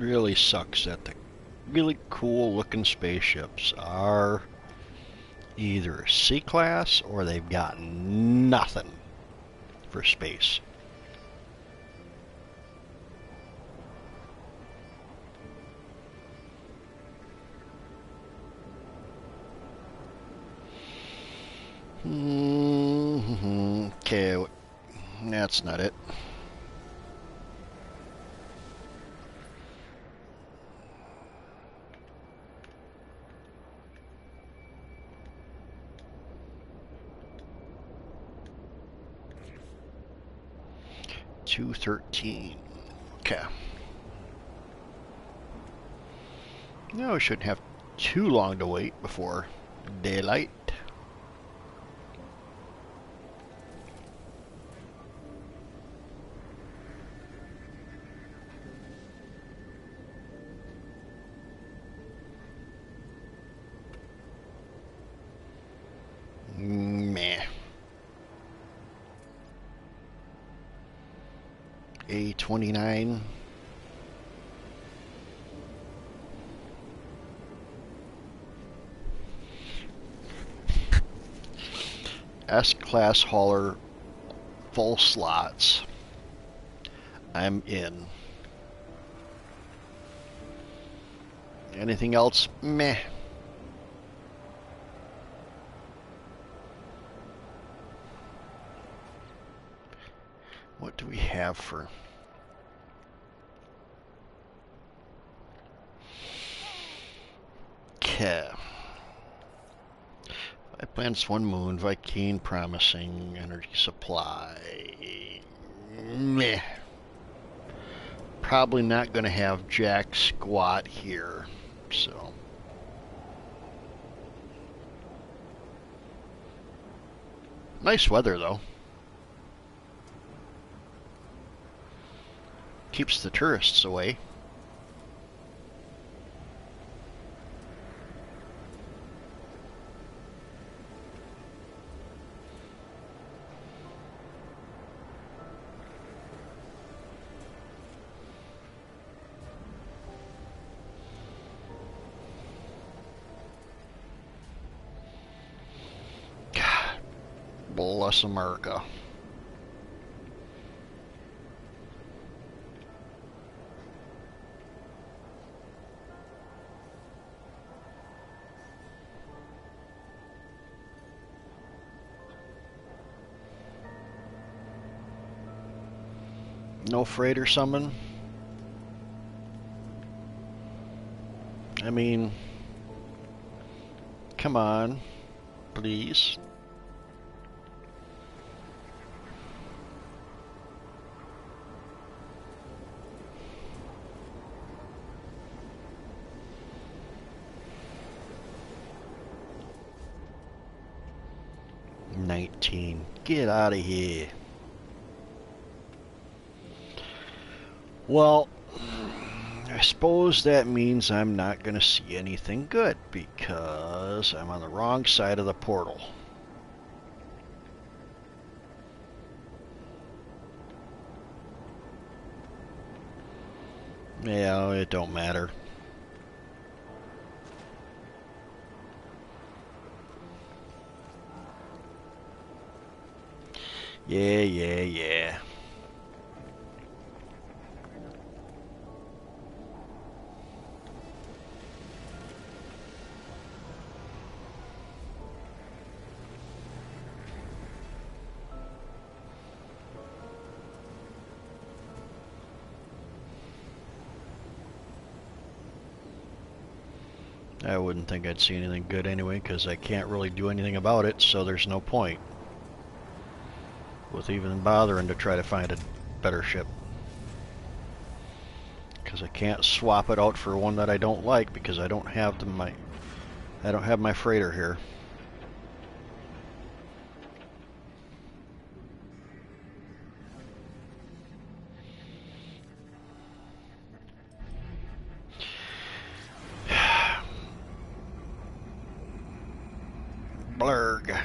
Really sucks that the really cool looking spaceships are either C-class or they've got nothing for space. Okay, that's not it. $213. Okay. No, we shouldn't have too long to wait before daylight. Meh. A29. S-class hauler, full slots. I'm in. Anything else? Meh. What do we have for... Okay. 5 planets, 1 moon, Viking promising, energy supply. Meh. Probably not going to have jack squat here, so... Nice weather, though. Keeps the tourists away. God bless America. No freighter summon? I mean, come on, please. $19. Get out of here. Well, I suppose that means I'm not going to see anything good because I'm on the wrong side of the portal. Yeah, it don't matter. Yeah. I wouldn't think I'd see anything good anyway, because I can't really do anything about it, so there's no point with even bothering to try to find a better ship. Because I can't swap it out for one that I don't like because I don't have my freighter here. Blurg.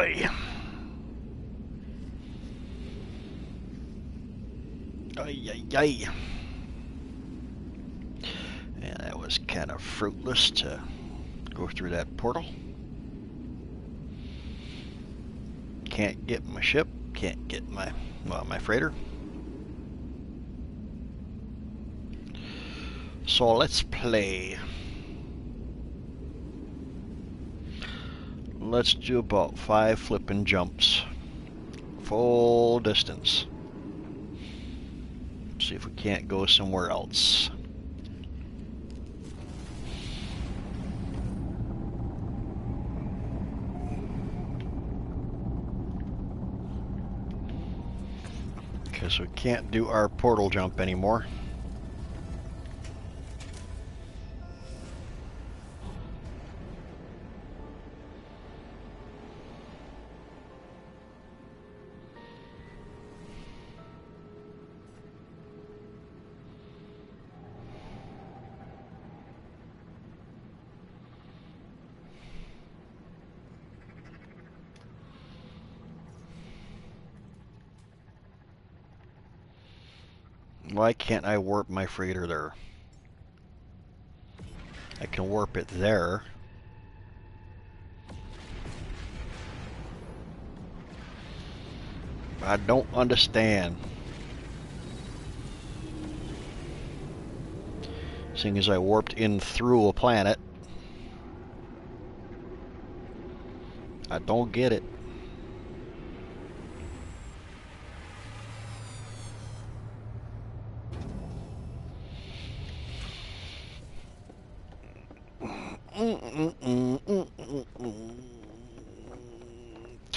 ay. Ay, ay, ay. And that was kind of fruitless to go through that portal. Can't get my ship, can't get my, well, my freighter. So let's play. Let's do about 5 flipping jumps. Full distance. See if we can't go somewhere else. Because we can't do our portal jump anymore. Why can't I warp my freighter there? I can warp it there. I don't understand. Seeing as I warped in through a planet. I don't get it.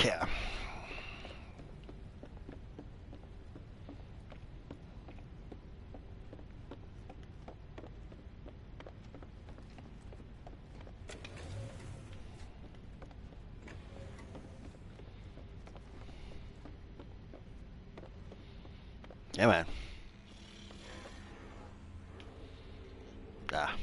Yeah. Yeah, man. Ah.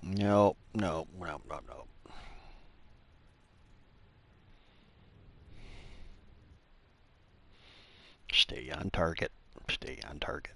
No, no, no, no, no. Stay on target. Stay on target.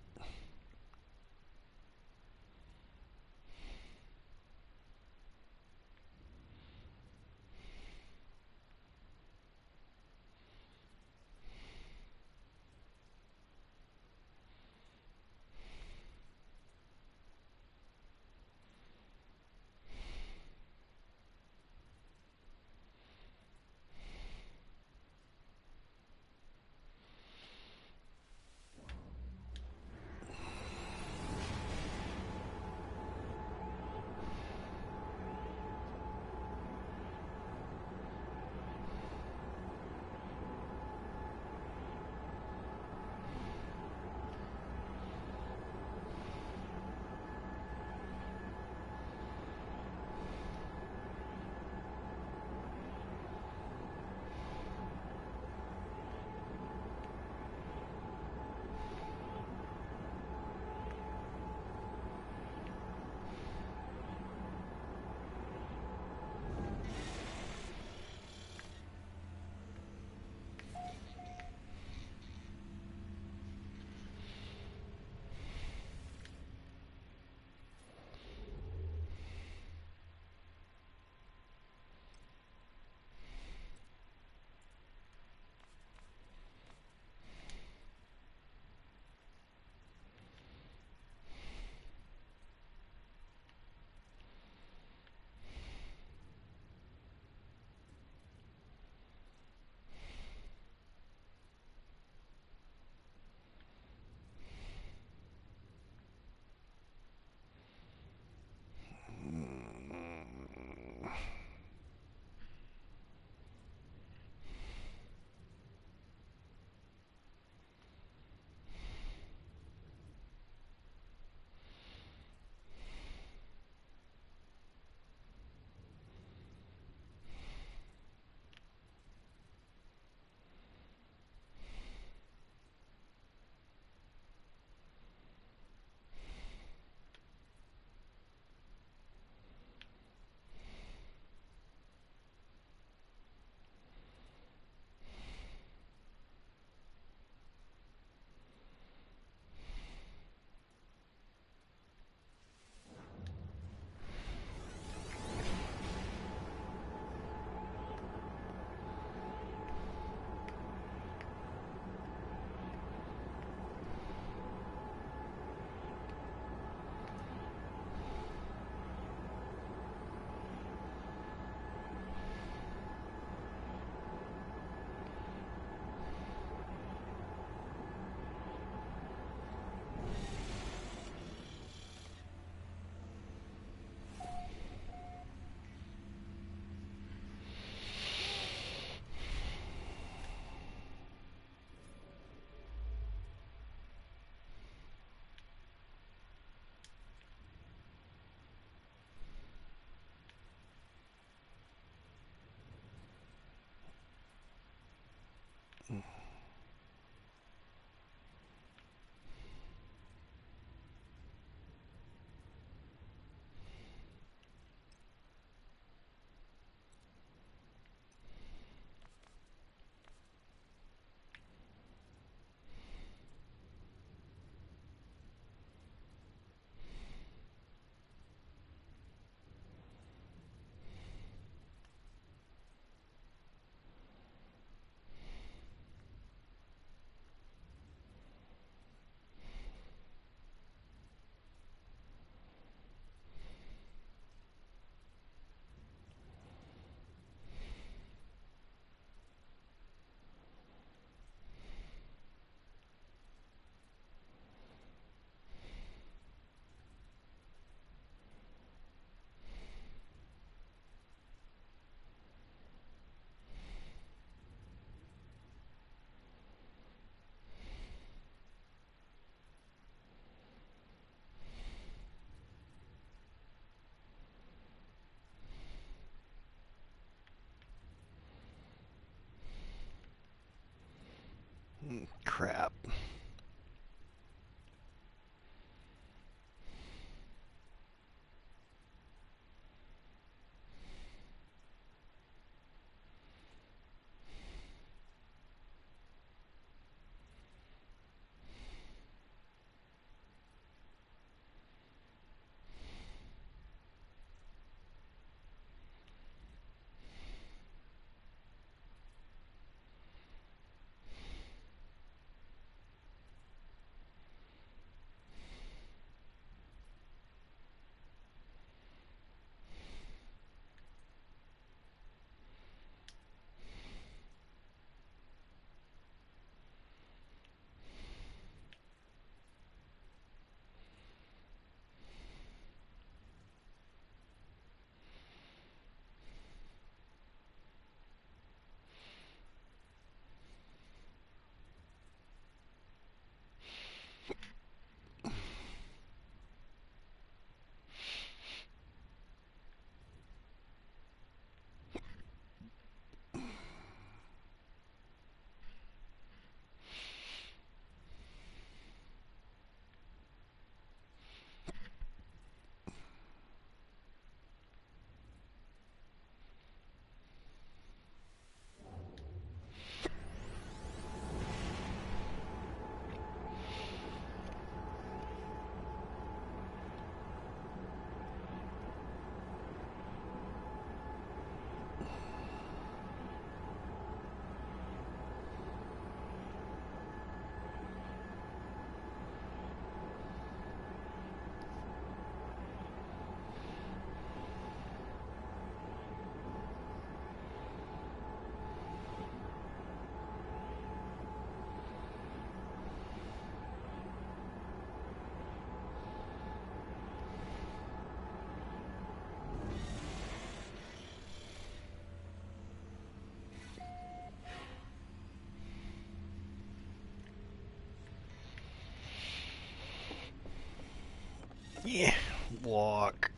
Walk.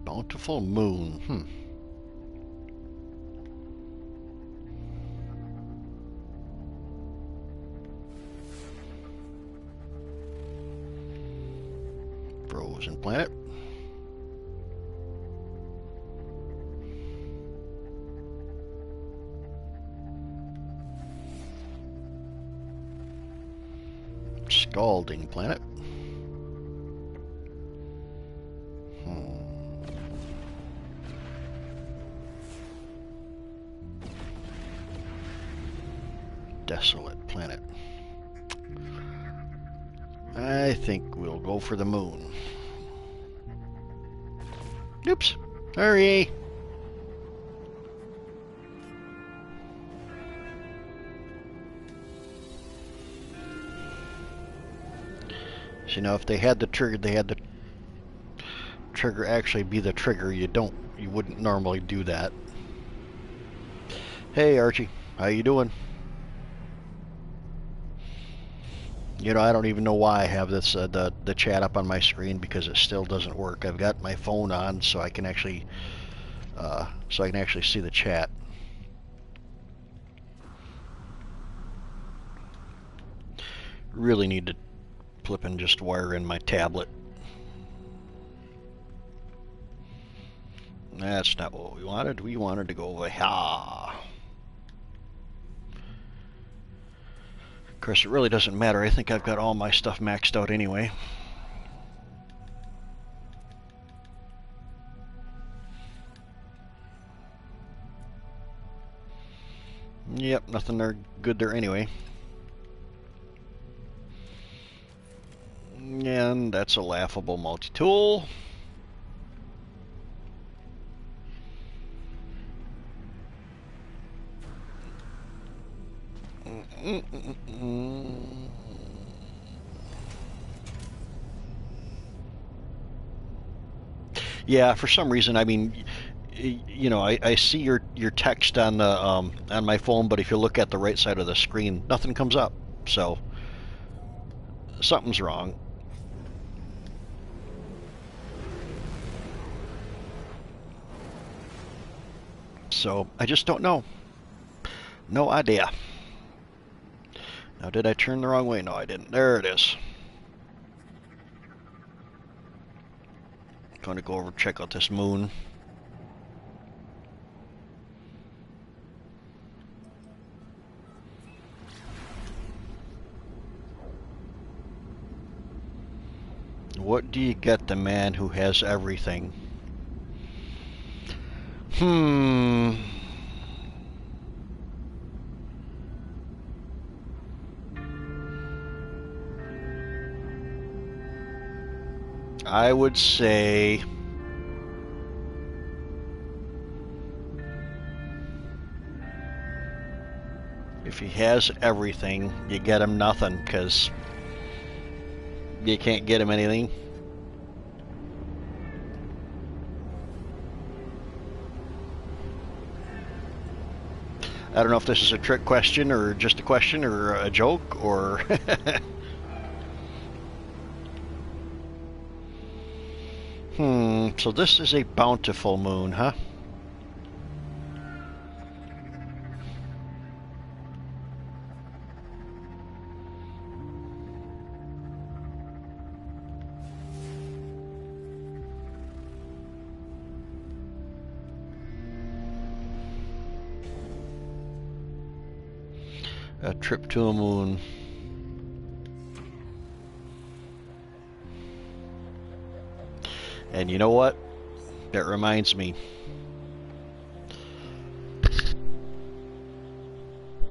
Bountiful moon. Frozen planet. Scalding planet. Desolate planet. I think we'll go for the moon. Oops. Hurry. So, you know, if they had the trigger, they had the trigger actually be the trigger. You wouldn't normally do that. Hey Archie, how you doing? You know, I don't even know why I have this the chat up on my screen, because it still doesn't work. I've got my phone on so I can actually see the chat. Really need to flip and just wire in my tablet. That's not what we wanted. We wanted to go over here. Of course, it really doesn't matter. I think I've got all my stuff maxed out anyway. Yep, nothing there good there anyway. And that's a laughable multi-tool. Yeah, for some reason, I mean, you know, I see your text on the on my phone, but if you look at the right side of the screen, nothing comes up. So something's wrong. So I just don't know. No idea. Now, did I turn the wrong way? No, I didn't. There it is. Going to go over and check out this moon. What do you get the man who has everything? I would say if he has everything, you get him nothing, because you can't get him anything. I don't know if this is a trick question or just a question or a joke or... So this is a bountiful moon, huh? A trip to a moon. And you know what? That reminds me.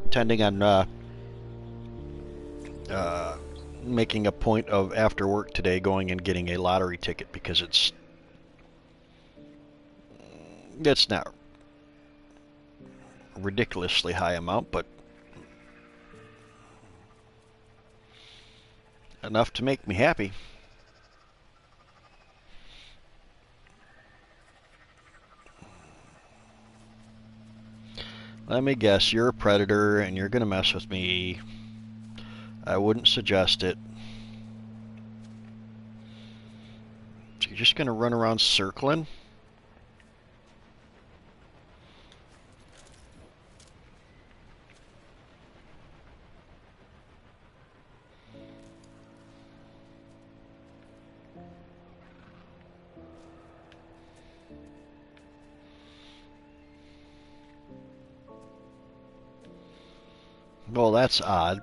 Intending on making a point of after work today going and getting a lottery ticket because it's not a ridiculously high amount, but enough to make me happy. Let me guess, you're a predator and you're gonna mess with me. I wouldn't suggest it. So you're just gonna run around circling? Well, that's odd.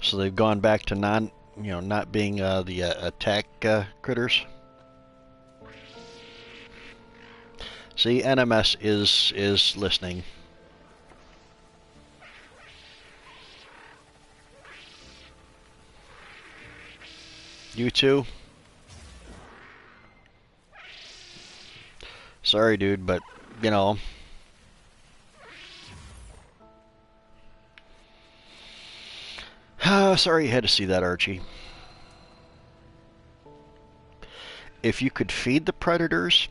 So they've gone back to not being the attack critters. See, NMS is listening. You too? Sorry, dude, but you know. Sorry you had to see that, Archie. If you could feed the predators,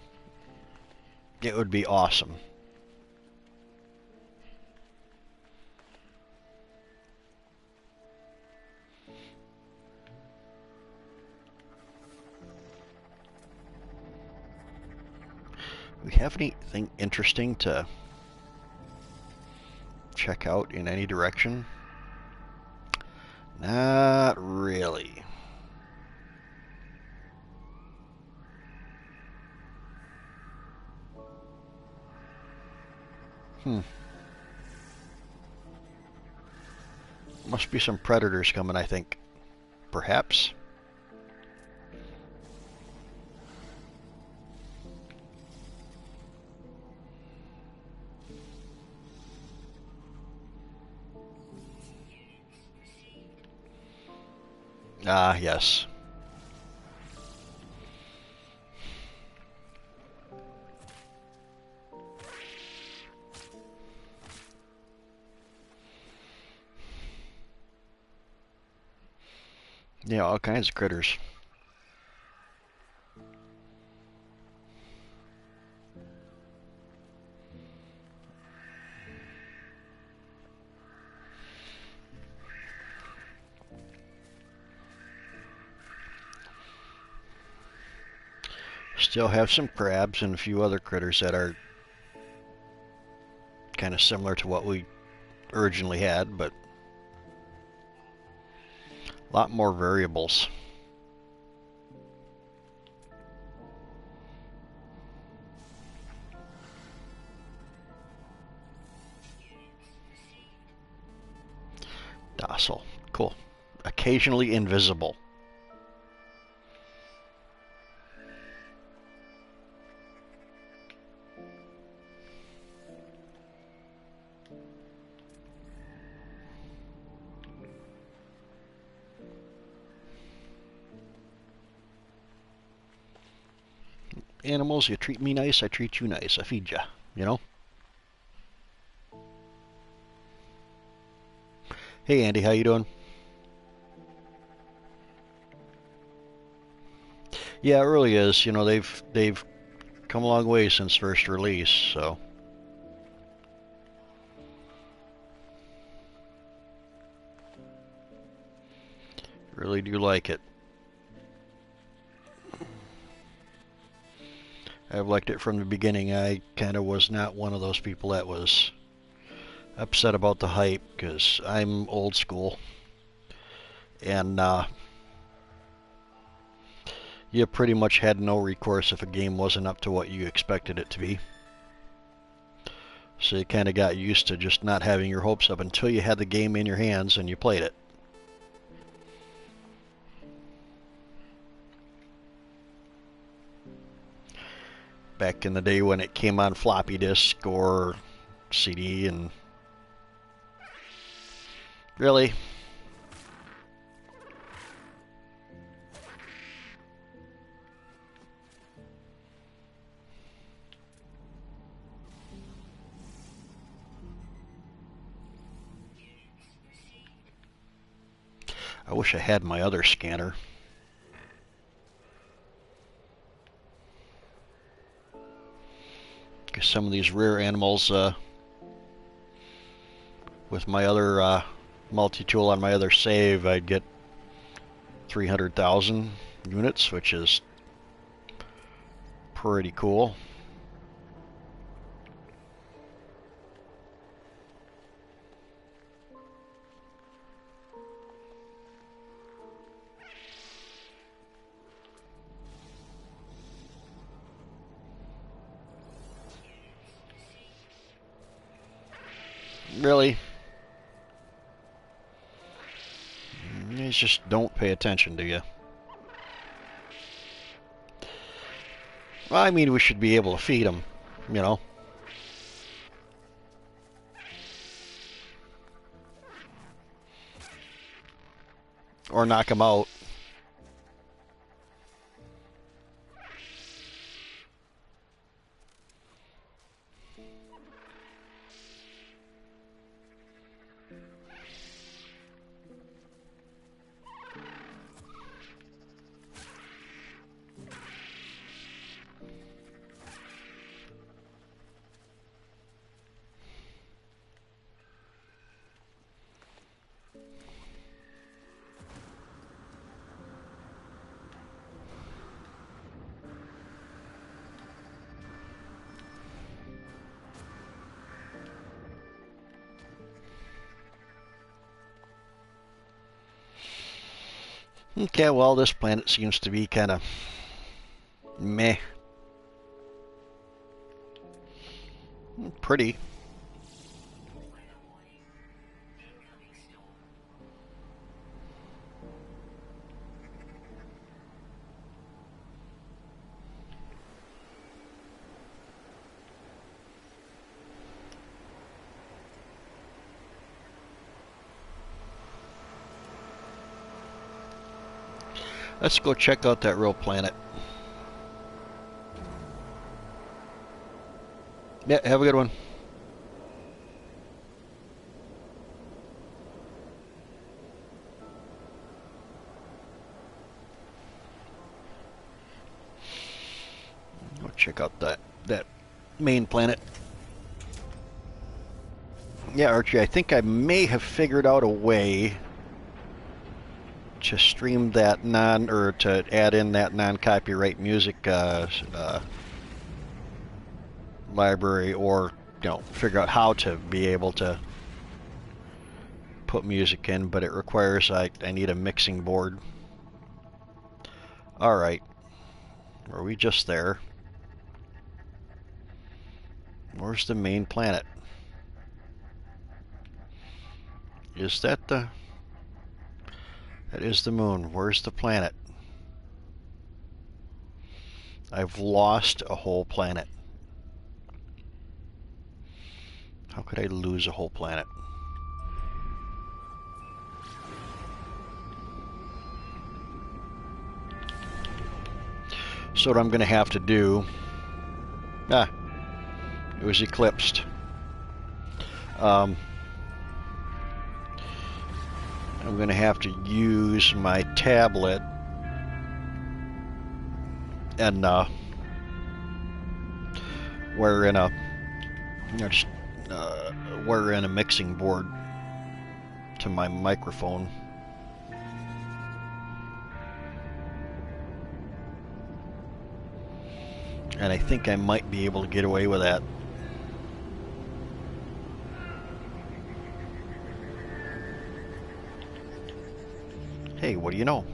it would be awesome. We have anything interesting to check out in any direction? Not really. Must be some predators coming, I think. Perhaps. Ah, yes. Yeah, all kinds of critters. Still have some crabs and a few other critters that are kind of similar to what we originally had, but a lot more variables. Docile. Cool. Occasionally invisible. Animals, you treat me nice, I treat you nice. I feed ya, you know? Hey Andy, how you doing? Yeah, it really is. You know, they've come a long way since first release, so really do like it. I've liked it from the beginning. I kind of was not one of those people that was upset about the hype because I'm old school, and you pretty much had no recourse if a game wasn't up to what you expected it to be. So you kind of got used to just not having your hopes up until you had the game in your hands and you played it. Back in the day when it came on floppy disk or CD, and really, I wish I had my other scanner. Because some of these rare animals, with my other multi-tool on my other save, I'd get 300,000 units, which is pretty cool. Really? You just don't pay attention, do you? Well, I mean, we should be able to feed them, you know. Or knock them out. Okay, well, this planet seems to be kind of meh. Pretty. Let's go check out that real planet. Yeah, have a good one. Go check out that main planet. Yeah, Archie, I think I may have figured out a way to stream that or to add in that non-copyright music library, or figure out how to be able to put music in, but it requires I need a mixing board. All right, are we just there? Where's the main planet? Is that the... That is the moon. Where's the planet? I've lost a whole planet. How could I lose a whole planet? So what I'm going to have to do... Ah, it was eclipsed. I'm going to have to use my tablet and wire in a wire in a mixing board to my microphone. And I think I might be able to get away with that. Hey, what do you know?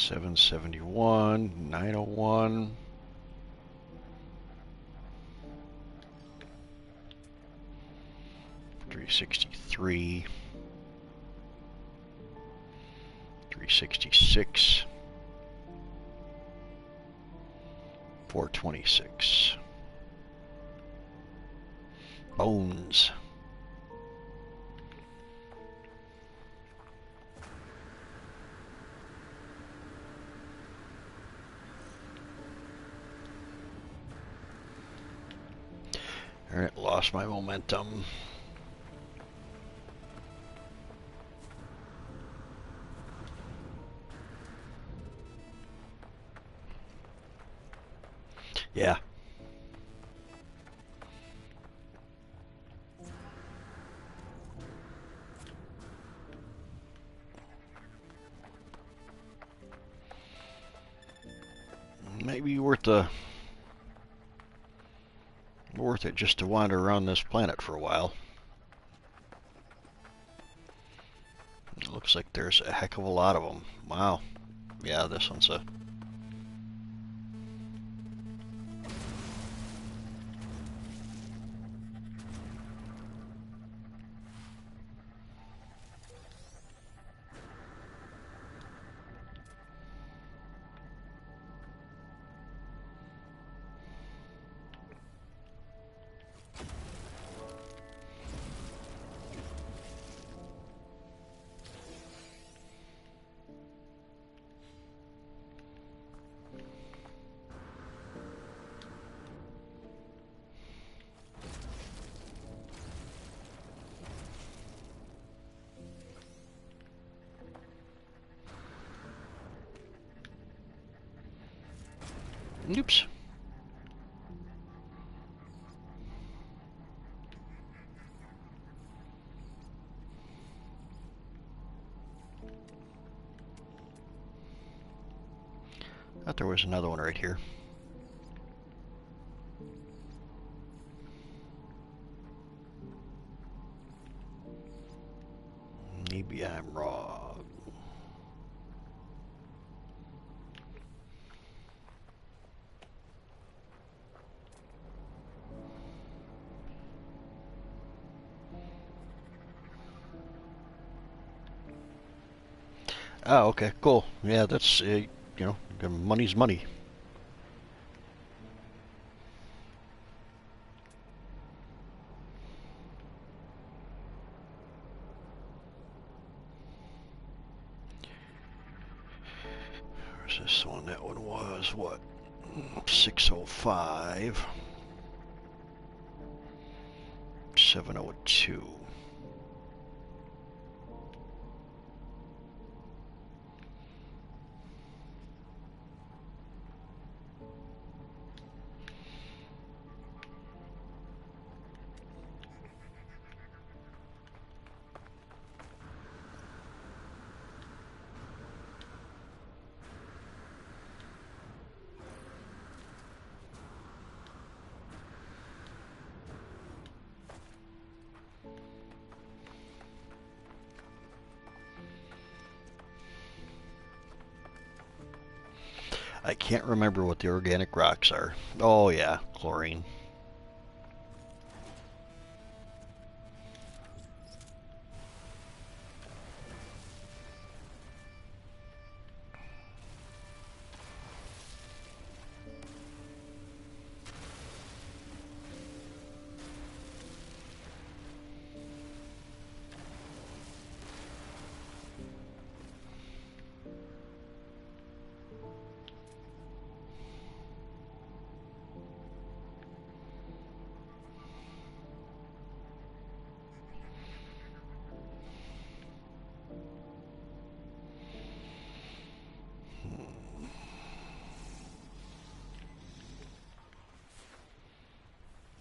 771, 901. 363, 366, 426. Bones. Alright, lost my momentum. Yeah. Maybe worth it just to wander around this planet for a while. It looks like there's a heck of a lot of them. Wow. Yeah, this one's a... Oops. Thought there was another one right here. Maybe I'm wrong. Oh, okay, cool. Yeah, that's, you know, money's money. Where's this one? That one was, what, 605. 702. I can't remember what the organic rocks are. Oh yeah, chlorine.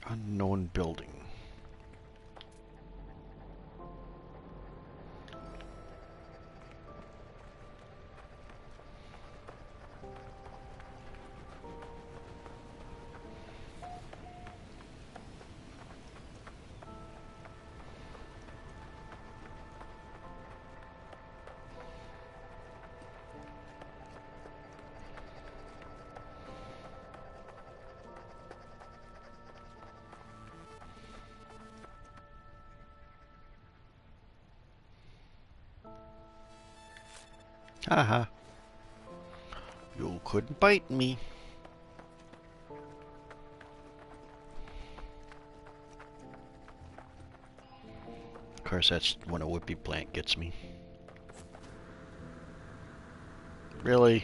Unknown building. Haha. You couldn't bite me. Of course, that's when a whippy plant gets me. Really?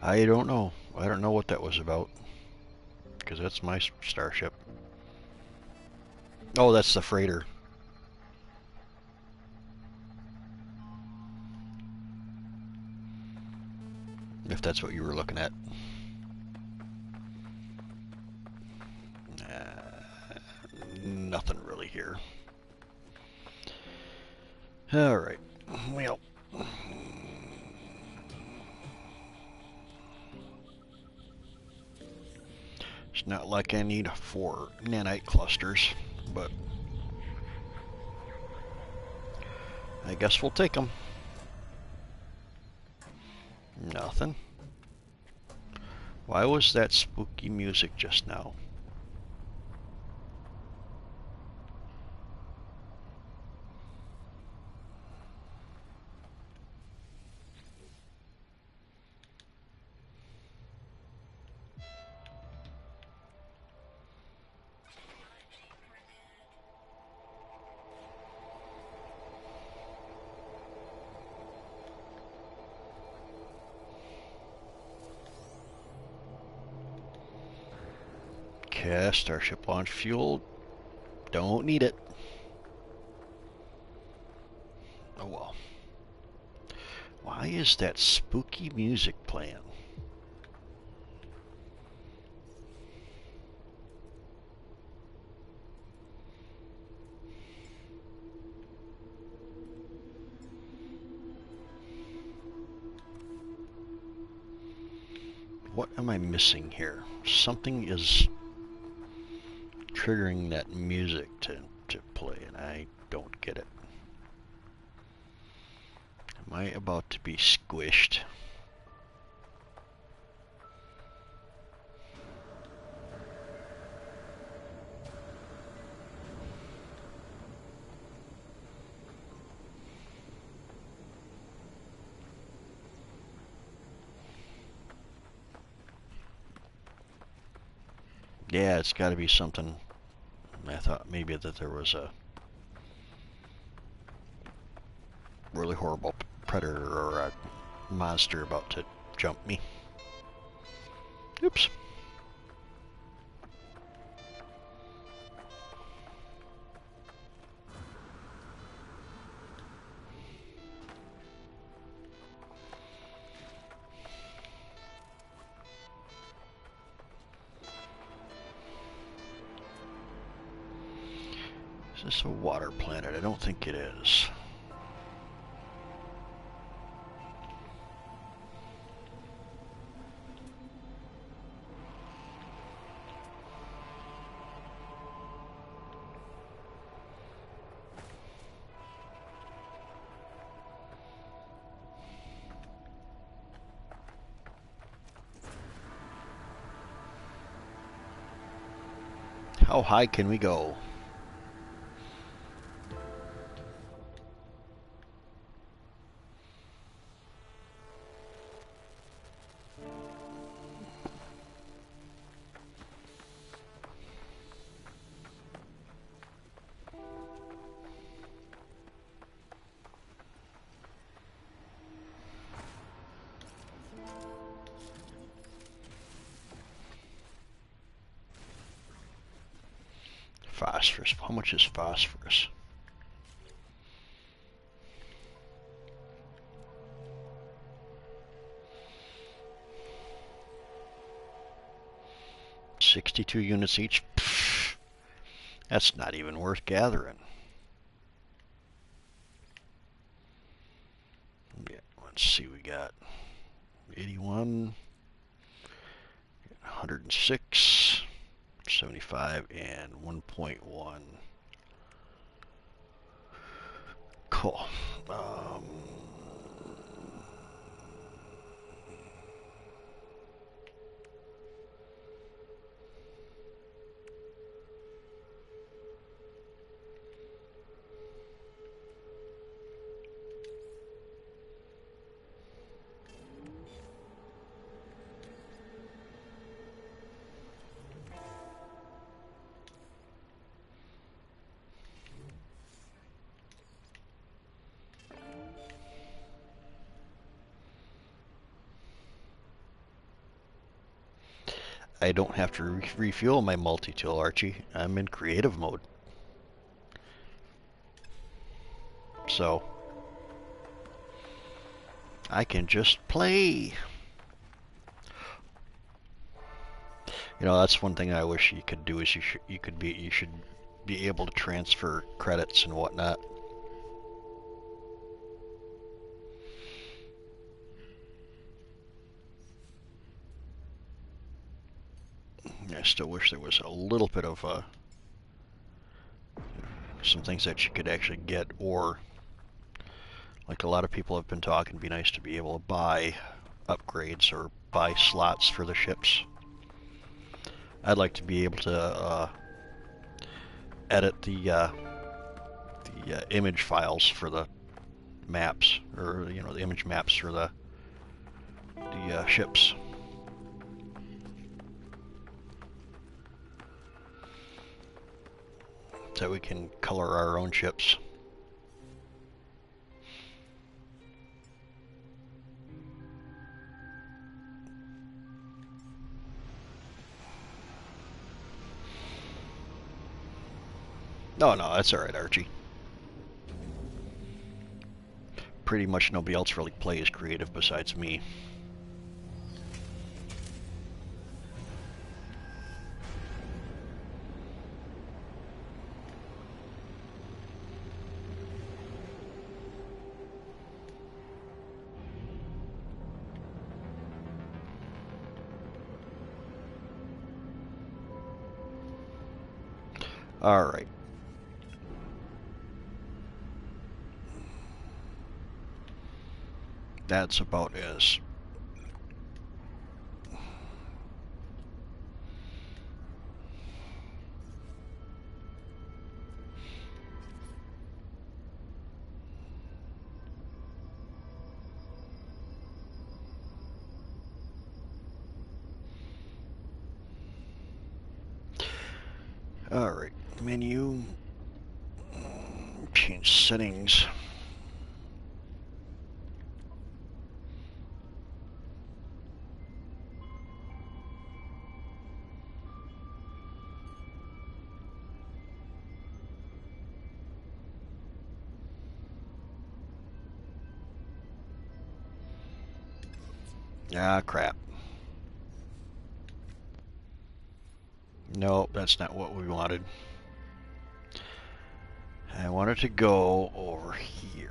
I don't know. I don't know what that was about. Because that's my starship. Oh, that's the freighter. If that's what you were looking at. Nothing really here. Alright. Well. It's not like I need 4 nanite clusters, but I guess we'll take them. Nothing. Why was that spooky music just now? Okay, Starship launch fuel. Don't need it. Oh well. Why is that spooky music playing? What am I missing here? Something is triggering that music to play, and I don't get it. Am I about to be squished? Yeah, it's got to be something. I thought maybe that there was a really horrible predator or a monster about to jump me. Oops. Is this a water planet? I don't think it is. How high can we go? Phosphorus. How much is phosphorus? $62 units each. Pfft, that's not even worth gathering. Yeah, let's see. We got 81, 106, 75, and 1.1. Cool. I don't have to refuel my multi-tool, Archie. I'm in creative mode. So I can just play. You know, that's one thing I wish you could do is you should be able to transfer credits and whatnot. I still wish there was a little bit of some things that you could actually get, or like a lot of people have been talking, it'd be nice to be able to buy upgrades or buy slots for the ships. I'd like to be able to edit the image files for the maps, or the image maps for the ships. So we can color our own ships. No, that's alright, Archie. Pretty much nobody else really plays creative besides me. Alright. That's about as alright. Menu, change settings. Ah, crap. No, that's not what we wanted. I wanted to go over here.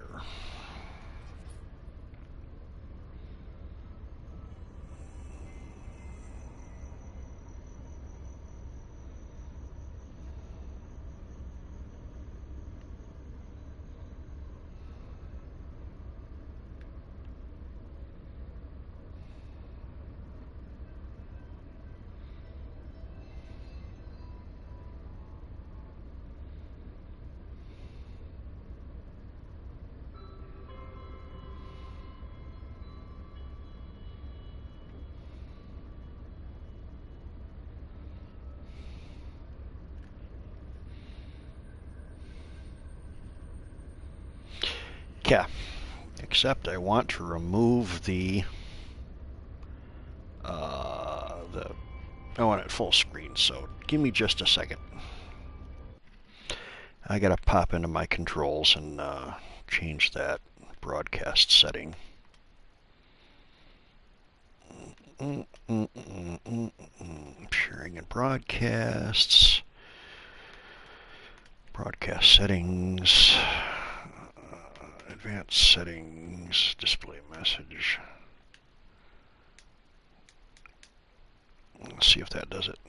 Yeah, except I want to remove I want it full screen, so give me just a second. I gotta pop into my controls and change that broadcast setting. Sharing and broadcasts. Broadcast settings. Advanced settings. Display message. Let's see if that does it.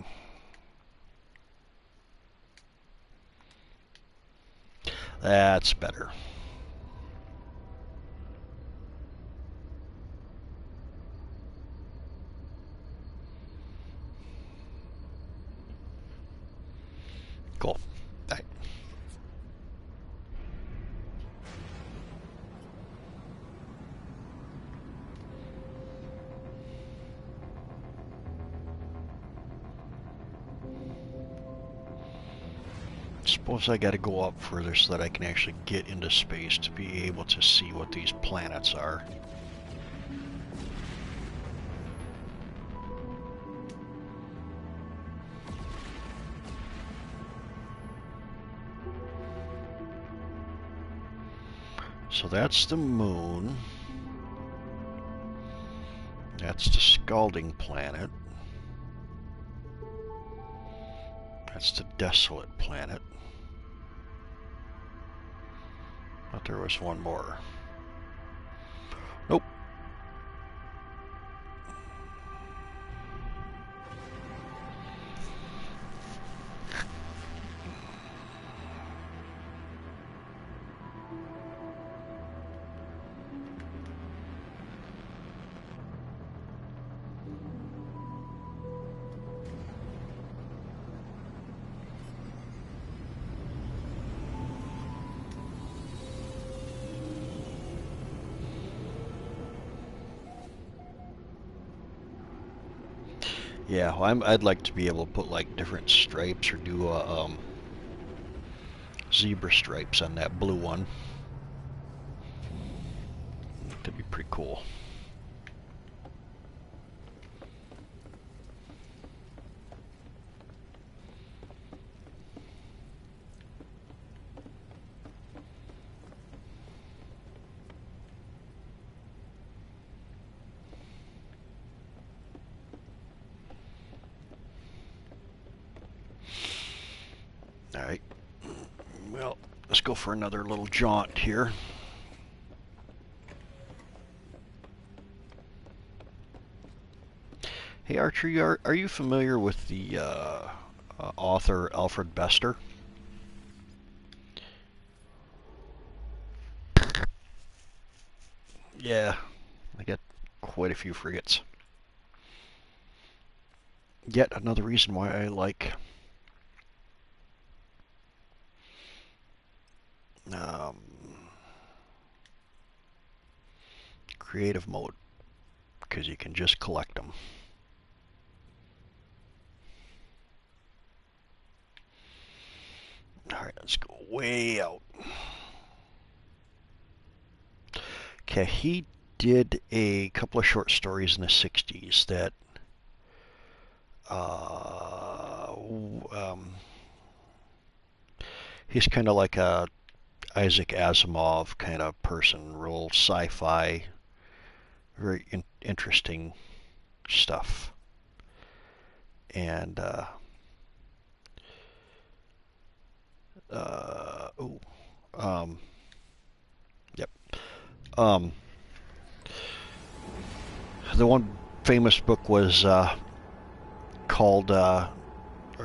That's better. Cool. All right. Suppose I gotta go up further so that I can actually get into space to be able to see what these planets are. So that's the moon. That's the scalding planet. That's the desolate planet. But there was one more. Nope. Yeah, well, I'd like to be able to put like different stripes or do zebra stripes on that blue one. That'd be pretty cool. All right. Well, let's go for another little jaunt here. Hey Archer, are you familiar with the author Alfred Bester? Yeah, I get quite a few frigates. Yet another reason why I like um, creative mode, because you can just collect them. Alright, let's go way out. Okay, he did a couple of short stories in the 60s that he's kind of like a Isaac Asimov kind of person, real sci-fi, very interesting stuff. And oh, yep. Um, the one famous book was called, or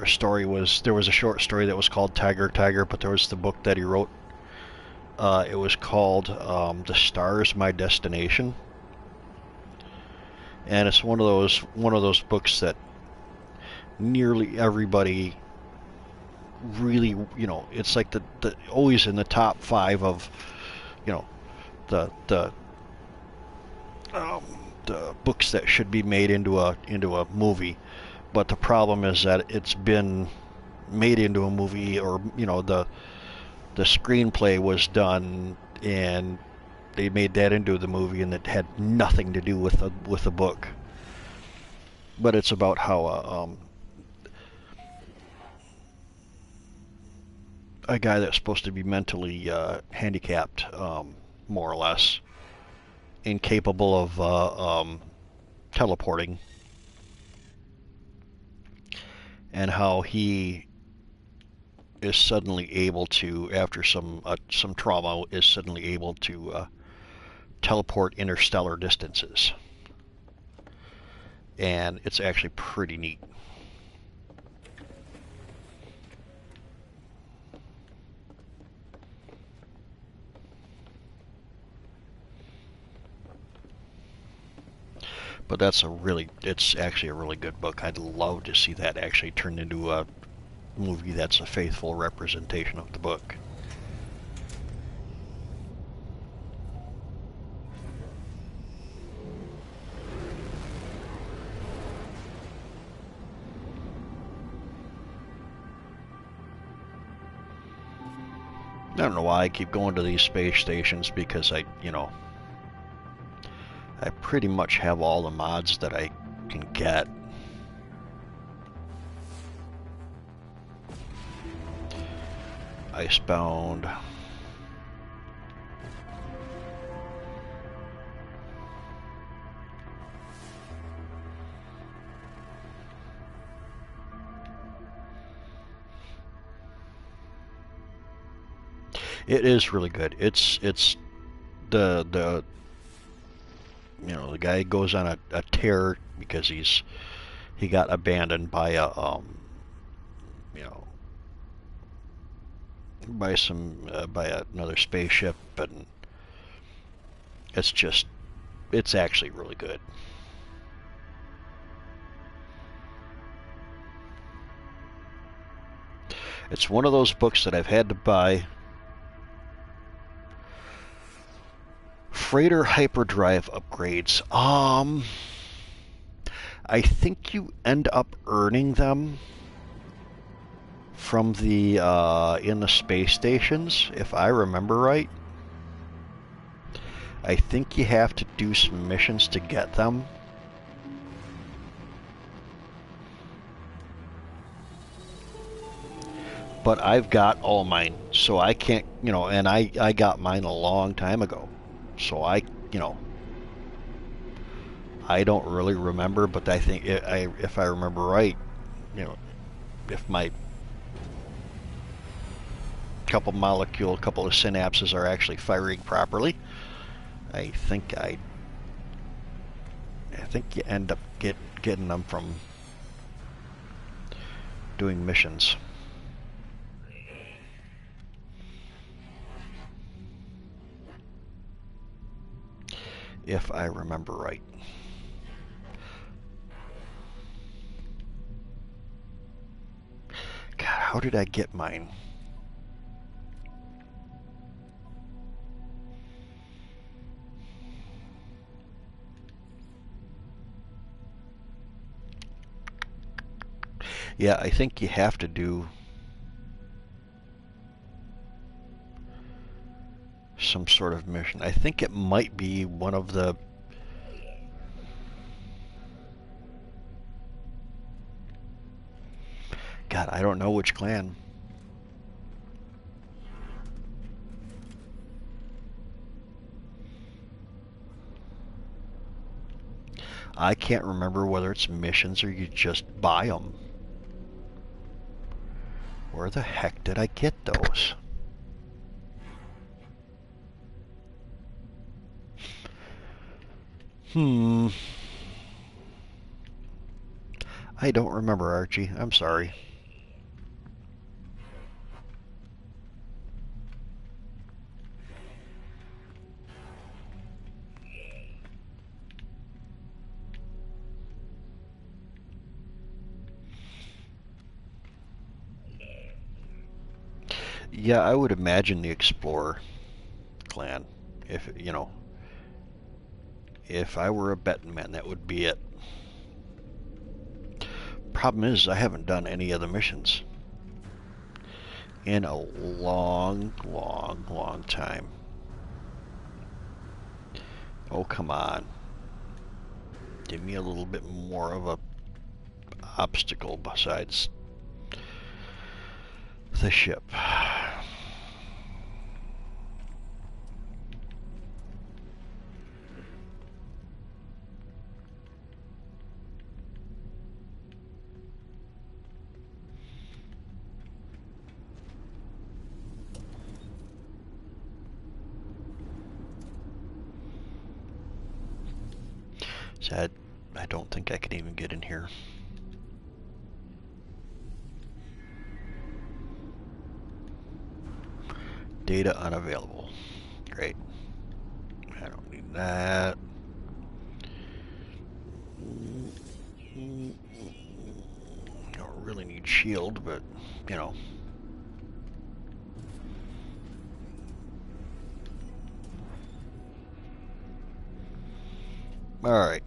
story was, there was a short story that was called Tiger Tiger, but there was the book that he wrote. It was called The Stars, My Destination. And it's one of those books that nearly everybody really, it's like the always in the top 5 of, the um, the books that should be made into a movie. But the problem is that it's been made into a movie, or the screenplay was done and they made that into the movie, and it had nothing to do with the book. But it's about how a guy that's supposed to be mentally handicapped, more or less, incapable of teleporting, and how he is suddenly able to, after some trauma, is suddenly able to teleport interstellar distances, and it's actually pretty neat. But it's actually a really good book. I'd love to see that actually turned into a movie that's a faithful representation of the book. I don't know why I keep going to these space stations, because I pretty much have all the mods that I can get. Icebound. It is really good. It's the the guy goes on a tear because he got abandoned by a you know by some by another spaceship, and it's actually really good. It's one of those books that I've had to buy. Freighter hyperdrive upgrades. I think you end up earning them from the in the space stations, if I remember right. I think you have to do some missions to get them. But I've got all mine, so I can't, and I got mine a long time ago. So I don't really remember, but I think if I remember right, you know, if my couple of synapses are actually firing properly, I think you end up getting them from doing missions. If I remember right. God, how did I get mine? Yeah, I think you have to do some sort of mission. I think it might be one of the God, I don't know which clan. I can't remember whether it's missions or you just buy them. Where the heck did I get those? I don't remember, Archie. I'm sorry. Yeah, I would imagine the Explorer clan. If I were a betting man, that would be it. Problem is, I haven't done any of the missions in a long, long, long time. Oh, come on. Give me a little bit more of a obstacle besides the ship. Sad. I don't think I can even get in here. Data unavailable. Great. I don't need that. Don't really need shield, but All right.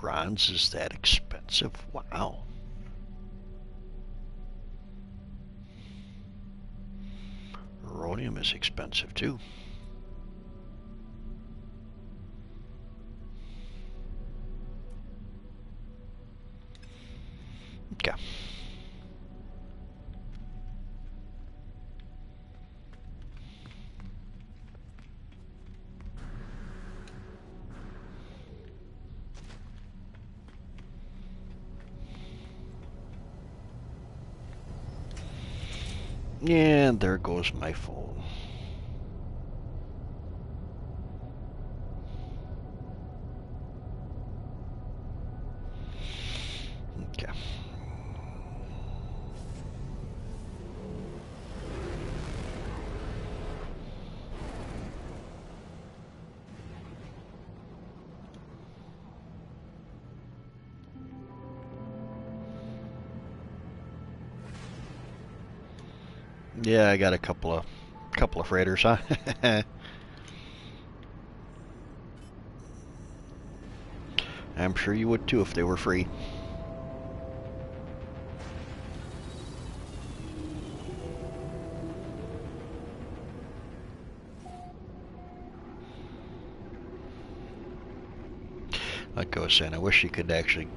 Bronze is that expensive? Wow. Rhodium is expensive too. Okay. And there goes my phone. Okay. Yeah, I got a couple of freighters, huh? I'm sure you would too if they were free. Like I was saying, I wish you could actually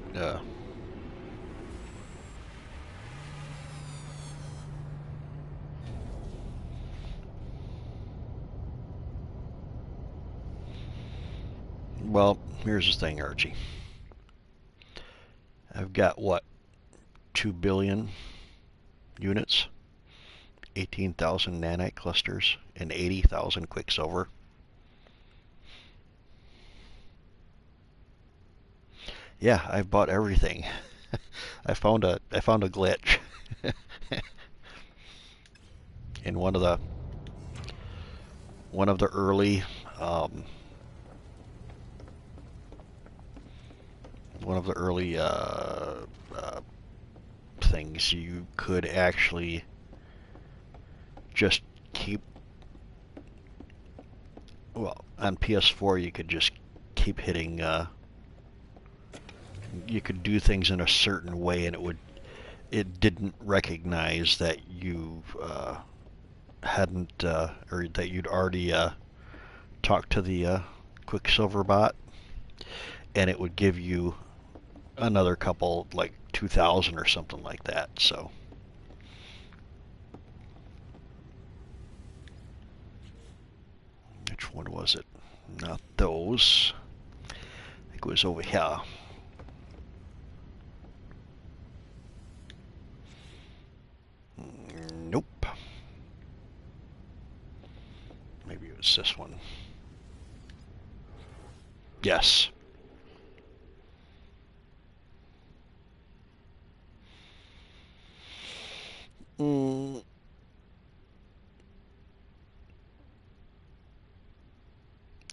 well, here's the thing, Archie. I've got what, 2 billion units, 18,000 nanite clusters, and 80,000 quicksilver. Yeah, I've bought everything. I found a glitch in one of the early one of the early things. You could actually just keep, well, on PS4 you could just keep hitting you could do things in a certain way and it didn't recognize that you hadn't or that you'd already talked to the Quicksilver bot, and it would give you another couple, like 2,000 or something like that. So which one was it? Not those. I think it was over here. Nope. Maybe it was this one. Yes. Mm,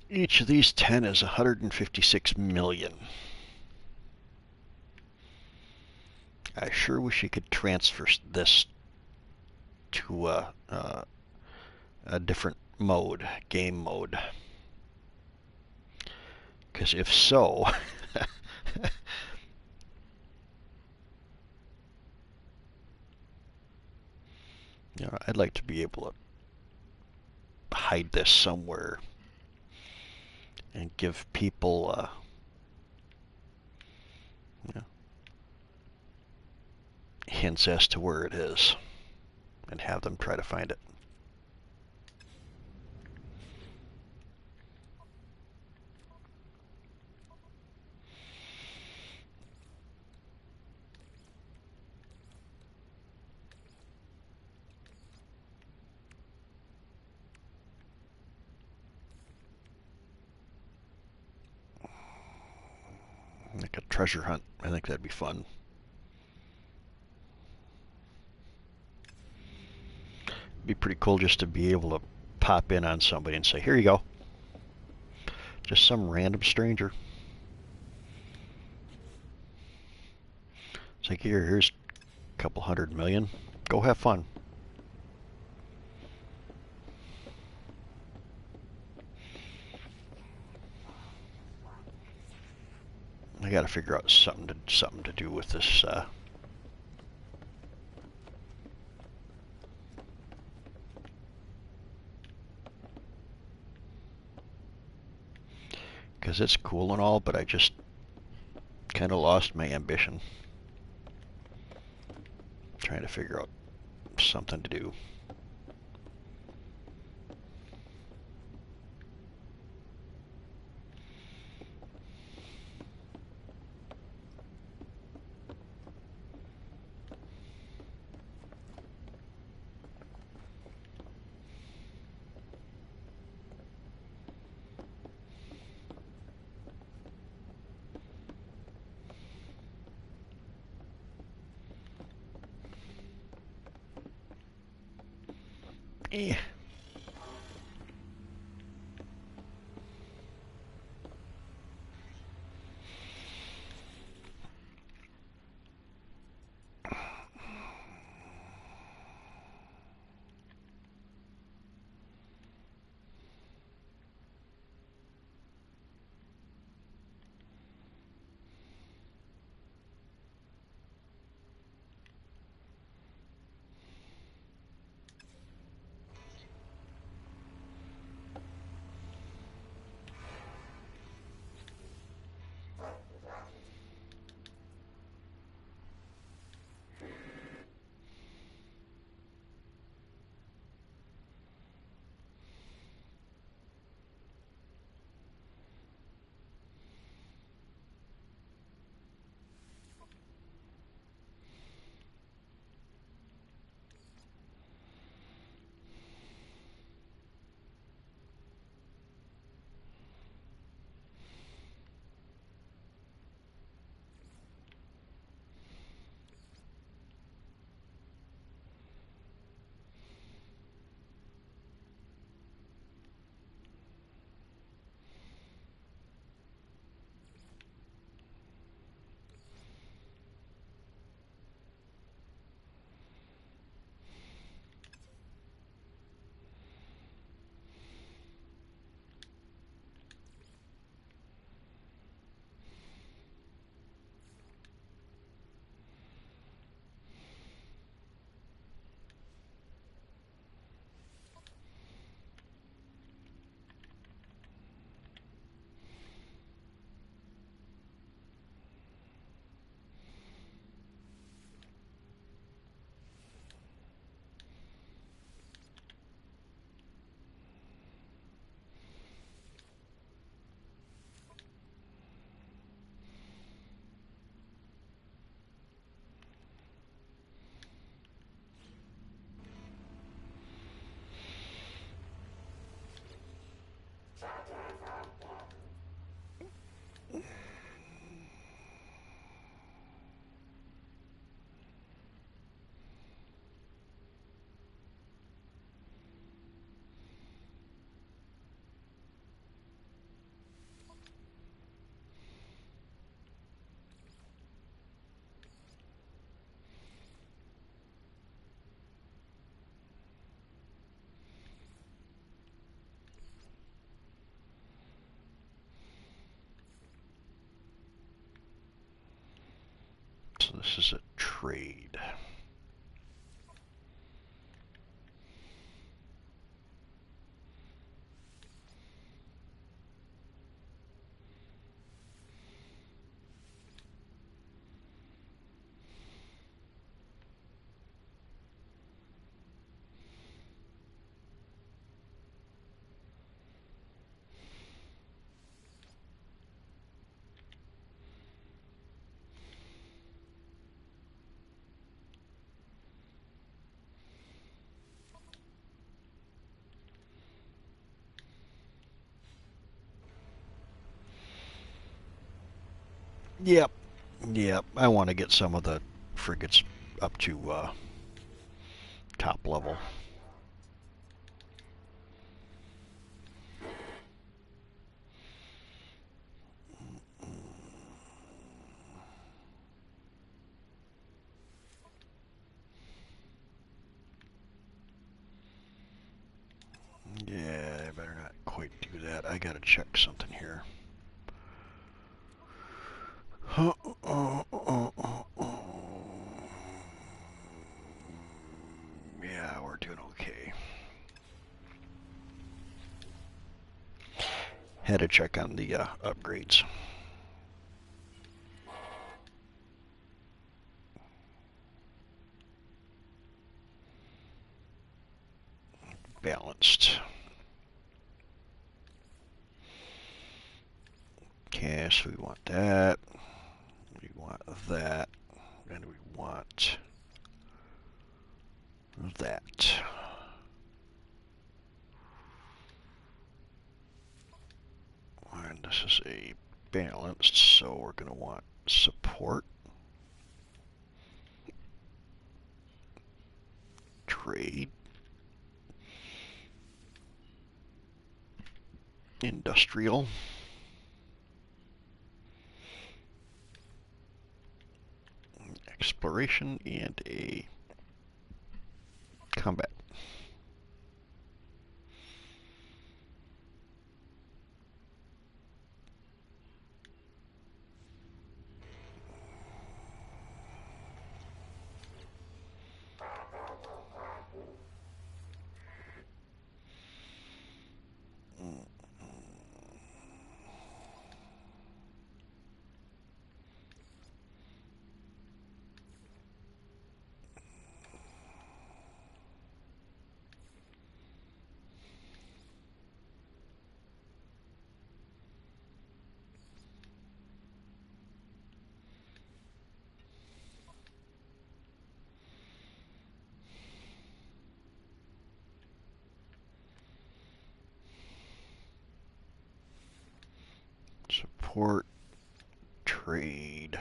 each of these 10 is 156 million. I sure wish you could transfer this to a different mode, game mode. Because if so, I'd like to be able to hide this somewhere and give people you know, hints as to where it is and have them try to find it. Like a treasure hunt. I think that'd be fun. It'd be pretty cool just to be able to pop in on somebody and say, here you go. Just some random stranger. It's like, here's a couple 100 million. Go have fun. I got to figure out something to do with this. Because it's cool and all, but I just kind of lost my ambition. Trying to figure out something to do. Eh. So this is a trade. Yep, yep. I want to get some of the frigates up to top level. Yeah, I better not quite do that. I gotta check something here. had to check on the upgrades. Balanced. Okay, so we want that. We want that. And we want that. And this is a balanced, so we're going to want support, trade, industrial, exploration, and a combat. Support, trade.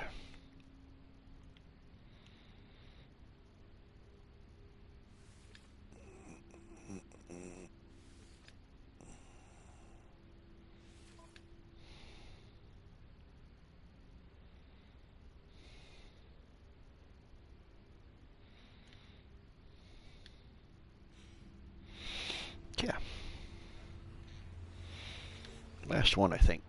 Yeah. Last one, I think.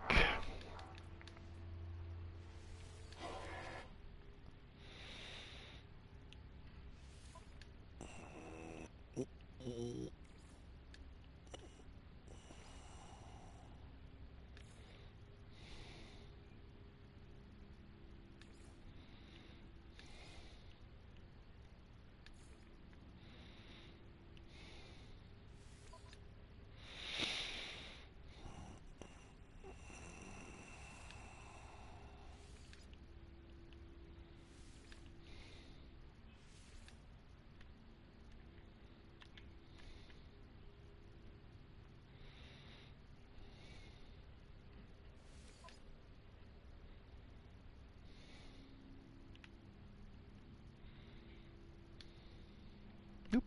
Nope.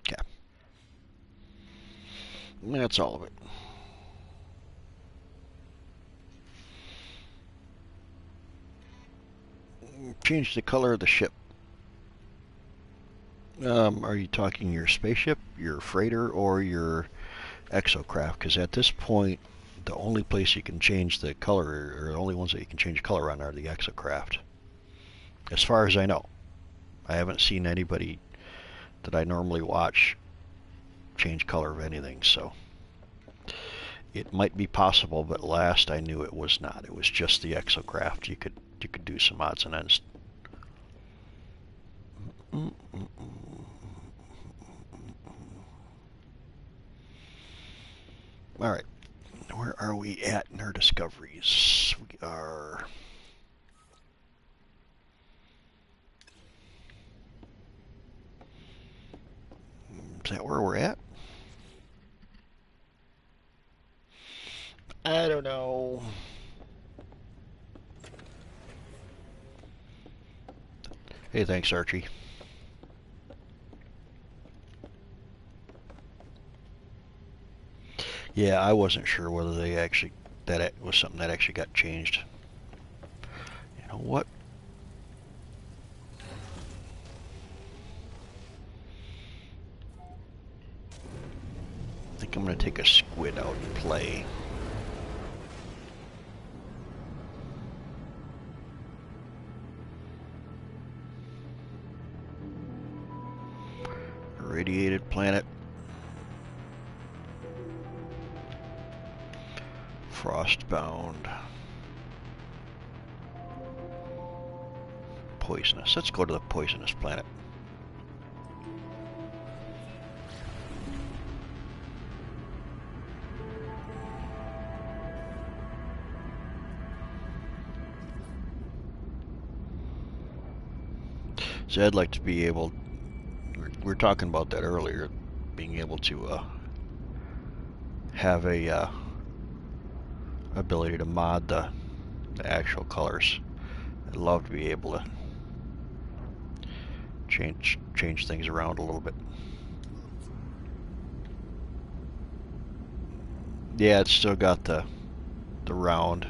Yeah. That's all of it. Change the color of the ship. Are you talking your spaceship, your freighter, or your exocraft? Because at this point, the only place you can change the color, or the only ones that you can change color on, are the exocraft. As far as I know, I haven't seen anybody that I normally watch change color of anything. So it might be possible, but last I knew it was not. It was just the exocraft. You could do some odds and ends. All right, where are we at in our discoveries? We are is that where we're at? I don't know. Hey, thanks, Archie. Yeah, I wasn't sure whether they actually that it was something that actually got changed. You know what? I think I'm going to take a squid out and play. Irradiated planet. Frostbound. Poisonous. Let's go to the poisonous planet. So I'd like to be able, we were talking about that earlier, being able to have a ability to mod the actual colors. I'd love to be able to change things around a little bit. Yeah, it's still got the round.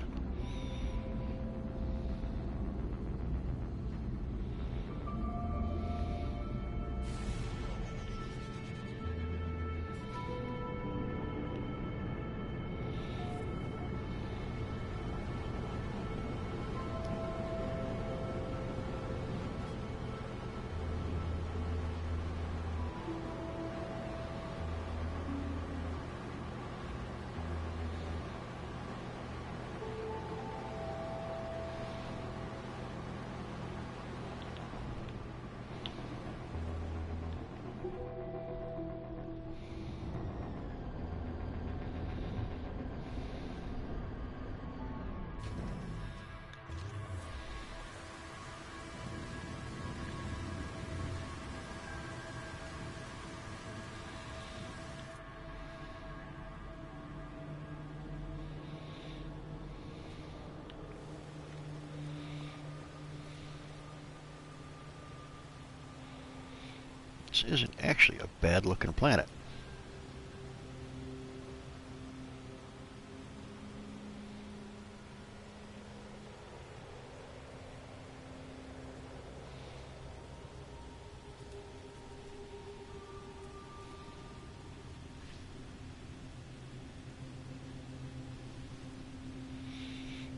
This isn't actually a bad looking planet.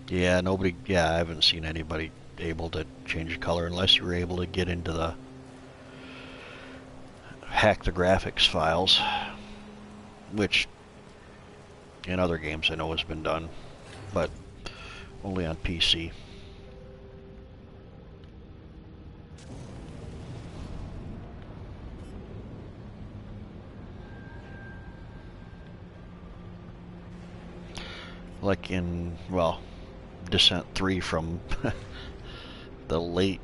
Yeah, I haven't seen anybody able to change the color unless you were able to get into the hack the graphics files, which in other games I know has been done, but only on PC. Like in, well, Descent 3 from the late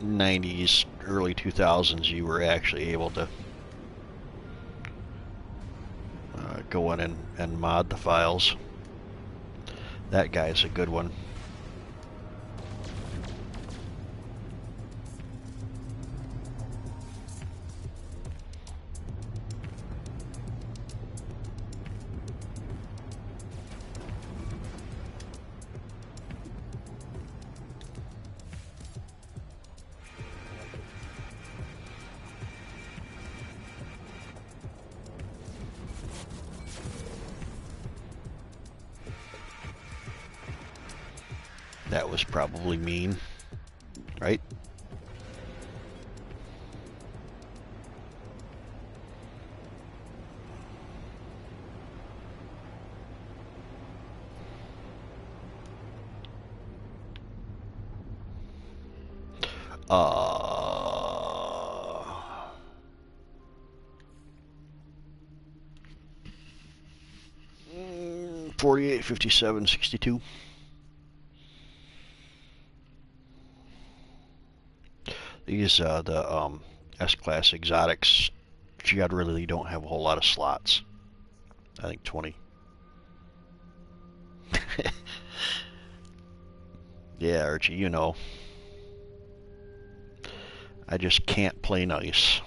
90s, early 2000s, you were actually able to go in and mod the files. That guy's a good one. That was probably mean, right? Uh, 48, 57, 62. These the S-Class exotics generally don't have a whole lot of slots. I think 20. Yeah, Archie, you know. I just can't play nice.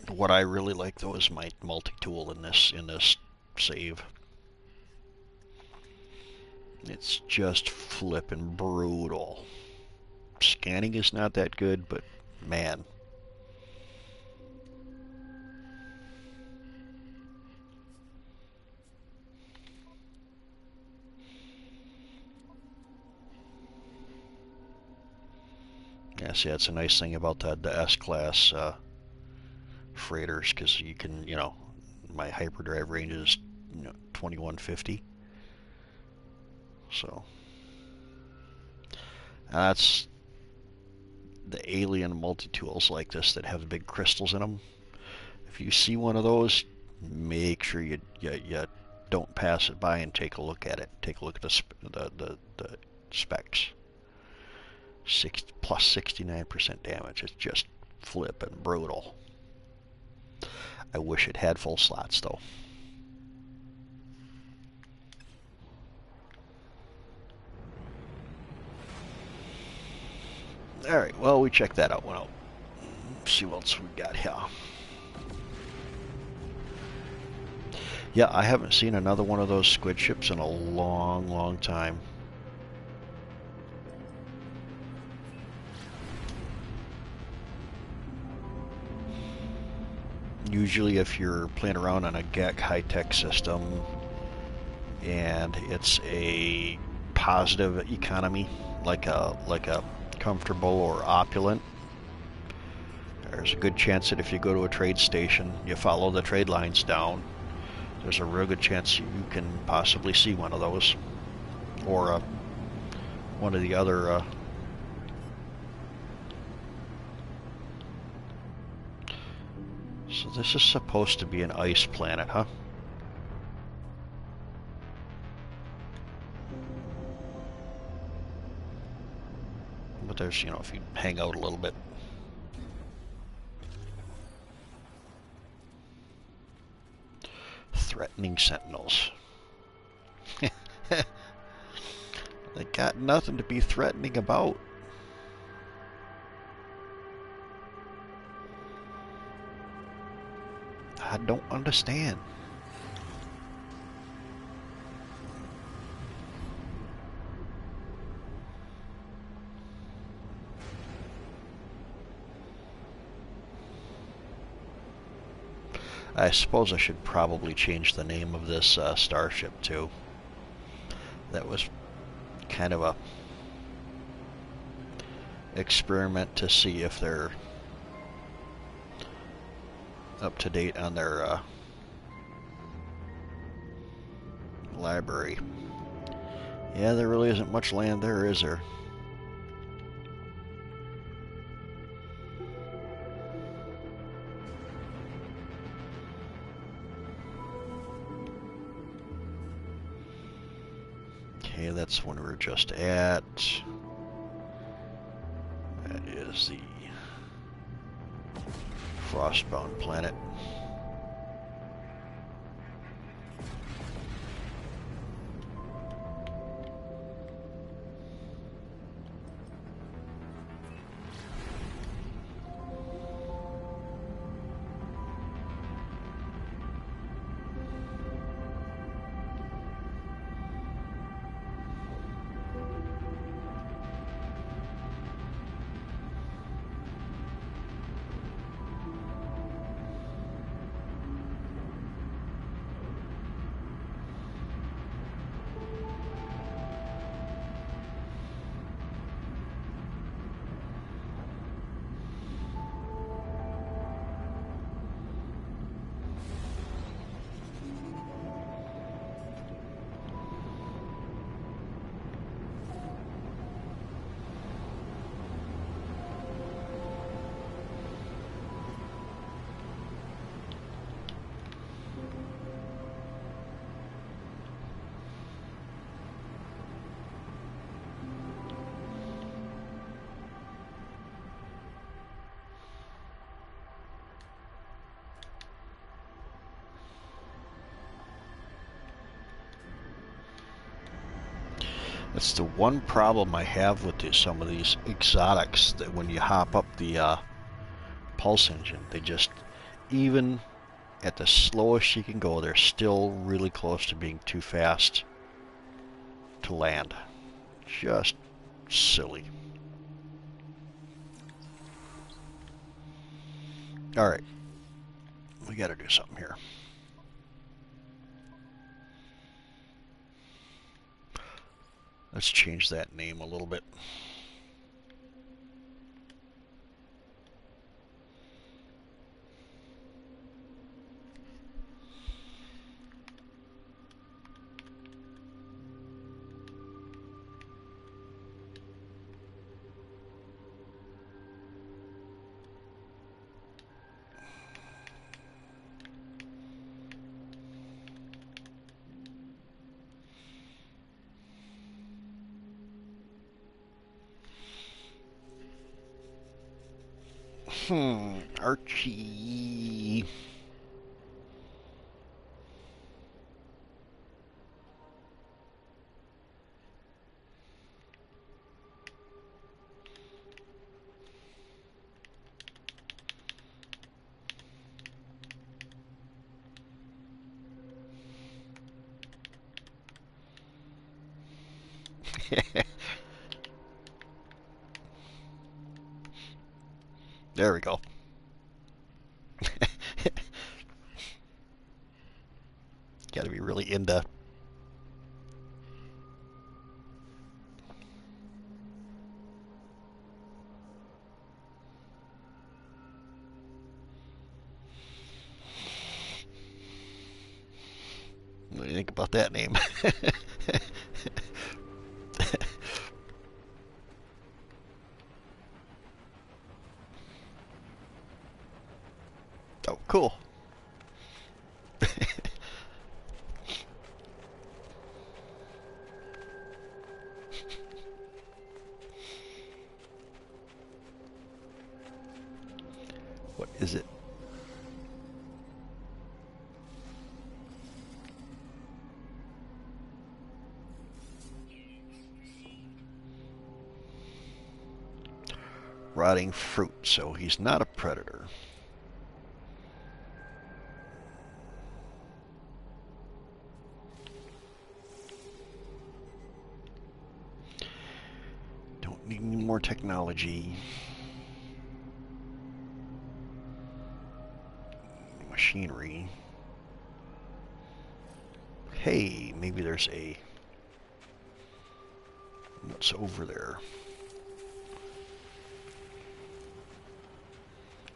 What I really like though is my multi-tool in this save. It's just flippin' brutal. Scanning is not that good, but man. Yeah, see, that's a nice thing about the S-Class freighters, because you can, my hyperdrive range is 2150. So that's the alien multi-tools like this that have the big crystals in them. If you see one of those, make sure you don't pass it by and take a look at it. Take a look at the specs. Plus 69% damage. It's just flippin' brutal. I wish it had full slots though. Alright, well, we checked that one out. See what else we got here. Yeah, I haven't seen another one of those squid ships in a long, long time. Usually if you're playing around on a GEC high-tech system and it's a positive economy, like a comfortable or opulent, there's a good chance that if you go to a trade station, you follow the trade lines down, there's a real good chance you can possibly see one of those, or one of the other so this is supposed to be an ice planet, huh? But there's, if you hang out a little bit. Threatening sentinels. They got nothing to be threatening about. I don't understand. I suppose I should probably change the name of this starship too. That was kind of a experiment to see if they're up to date on their library. Yeah, there really isn't much land there, is there? Okay, that's when we're just at. That is the Frostbound planet. That's the one problem I have with some of these exotics, that when you hop up the pulse engine, they just, even at the slowest you can go, they're still really close to being too fast to land. Just silly. Alright, we gotta do something here. Let's change that name a little bit. Archie. There we go. Got to be really into. What do you think about that name? Oh, cool. What is it? Rotting fruit, so he's not a predator. Don't need any more technology. Machinery. Hey, maybe there's a... What's over there?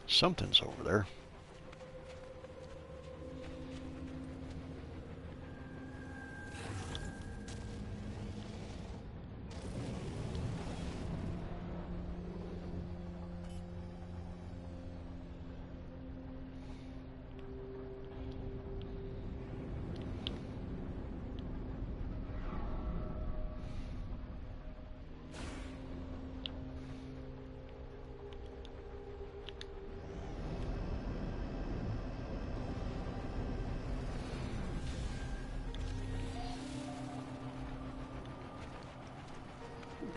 Something's over there.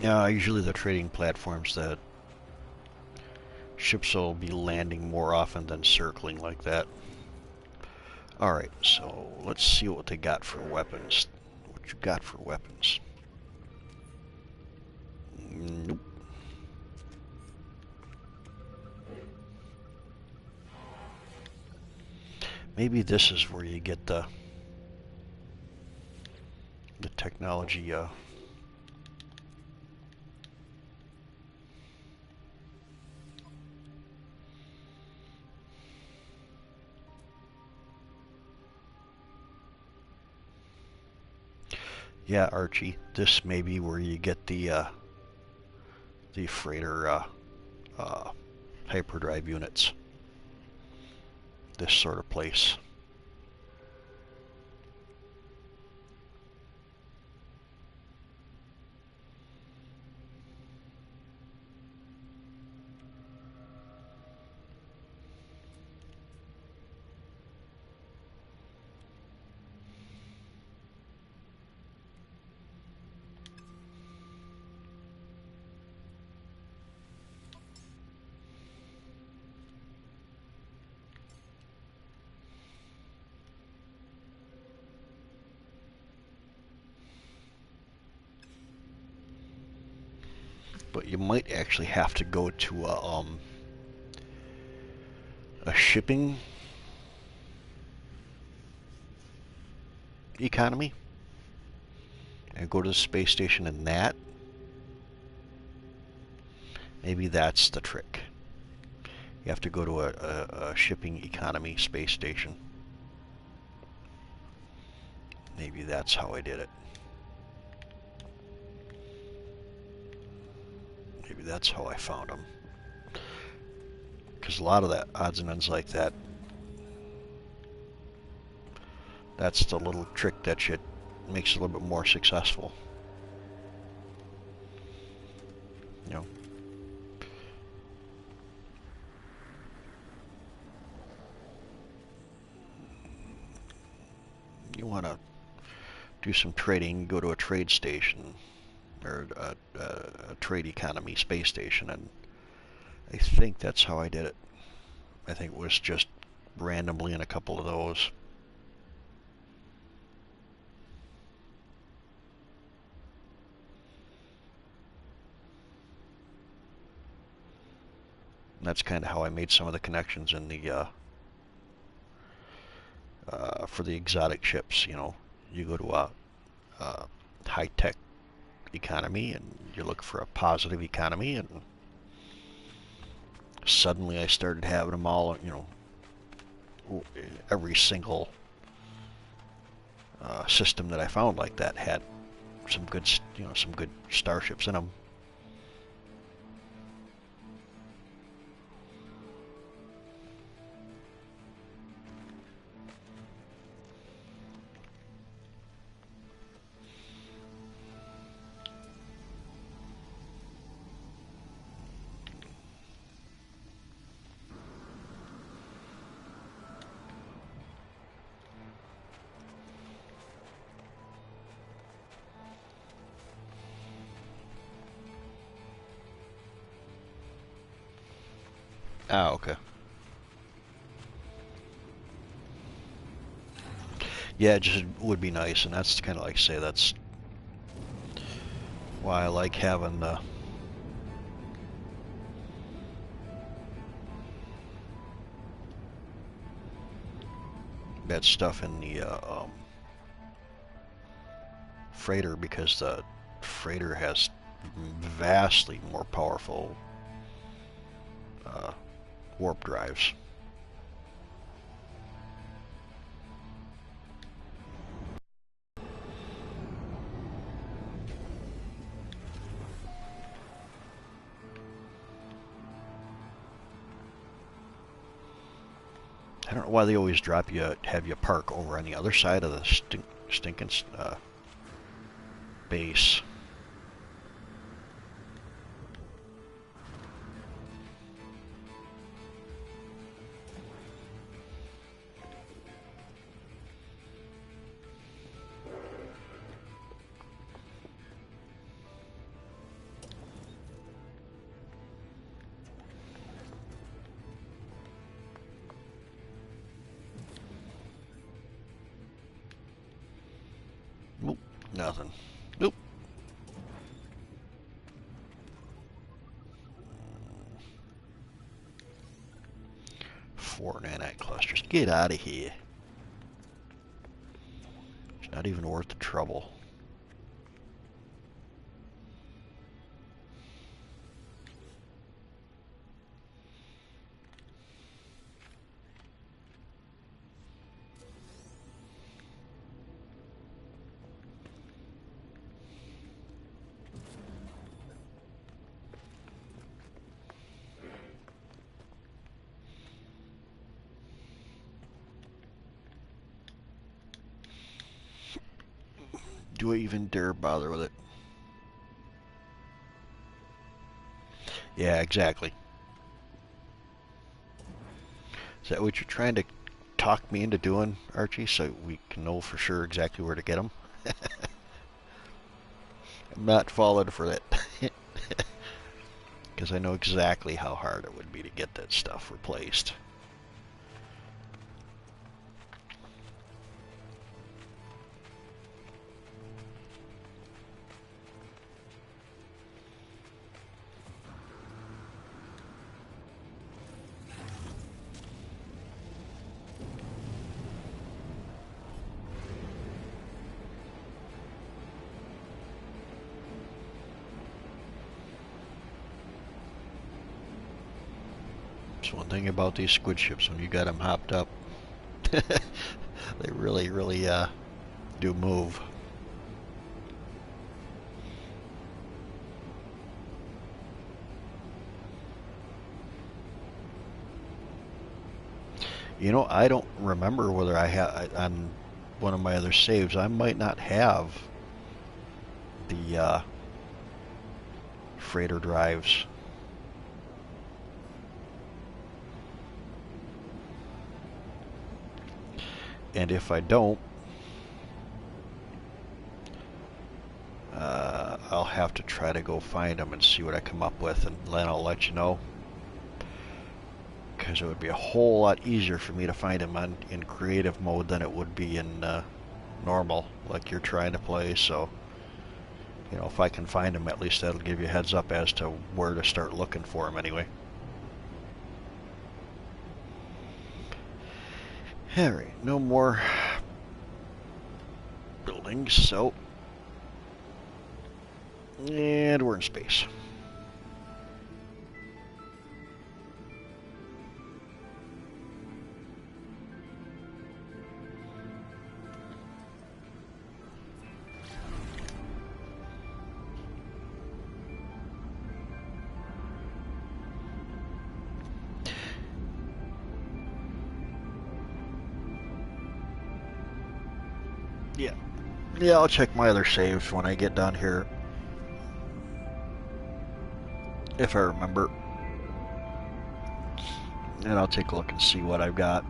Yeah, usually the trading platforms that ships will be landing more often than circling like that. Alright, so let's see what they got for weapons. What you got for weapons? Nope. Maybe this is where you get the technology. Yeah, Archie, this may be where you get the freighter hyperdrive units. This sort of place. But you might actually have to go to a shipping economy and go to the space station in that. Maybe that's the trick. You have to go to a shipping economy space station. Maybe that's how I did it. Maybe that's how I found them. Because a lot of that odds and ends like that, that's the little trick that makes it a little bit more successful. You know. You want to do some trading, go to a trade station or a trade economy space station, and I think that's how I did it. I think it was just randomly in a couple of those. And that's kind of how I made some of the connections in the for the exotic ships. You go to a high-tech economy and you look for a positive economy, and suddenly I started having them all. Every single system that I found like that had some good starships in them. Ah, okay. Yeah, it just would be nice, and that's kind of like say that's why I like having that stuff in the freighter, because the freighter has vastly more powerful uh, warp drives. I don't know why they always have you park over on the other side of the stinking base. Nope, nothing. Nope. Four nanite clusters. Get out of here. It's not even worth the trouble. Do I even dare bother with it? Yeah, exactly. Is that what you're trying to talk me into doing, Archie, so we can know for sure exactly where to get them? I'm not falling for that. Because I know exactly how hard it would be to get that stuff replaced. That's one thing about these squid ships, when you got them hopped up, they really do move. I don't remember whether I had on one of my other saves. I might not have the freighter drives. And if I don't, have to try to go find them and see what I come up with, and then I'll let you know. Because it would be a whole lot easier for me to find them in creative mode than it would be in normal, like you're trying to play. So, you know, if I can find them, at least that'll give you a heads up as to where to start looking for them anyway. Alright, no more buildings, so... And we're in space. Yeah, I'll check my other saves when I get down here. If I remember. And I'll take a look and see what I've got.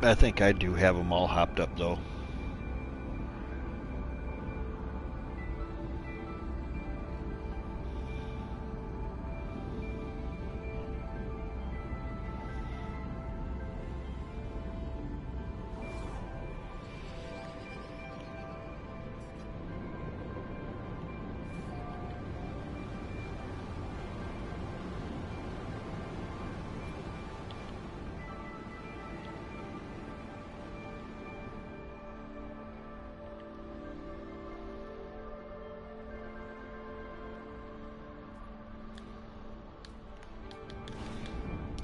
I think I do have them all hopped up though.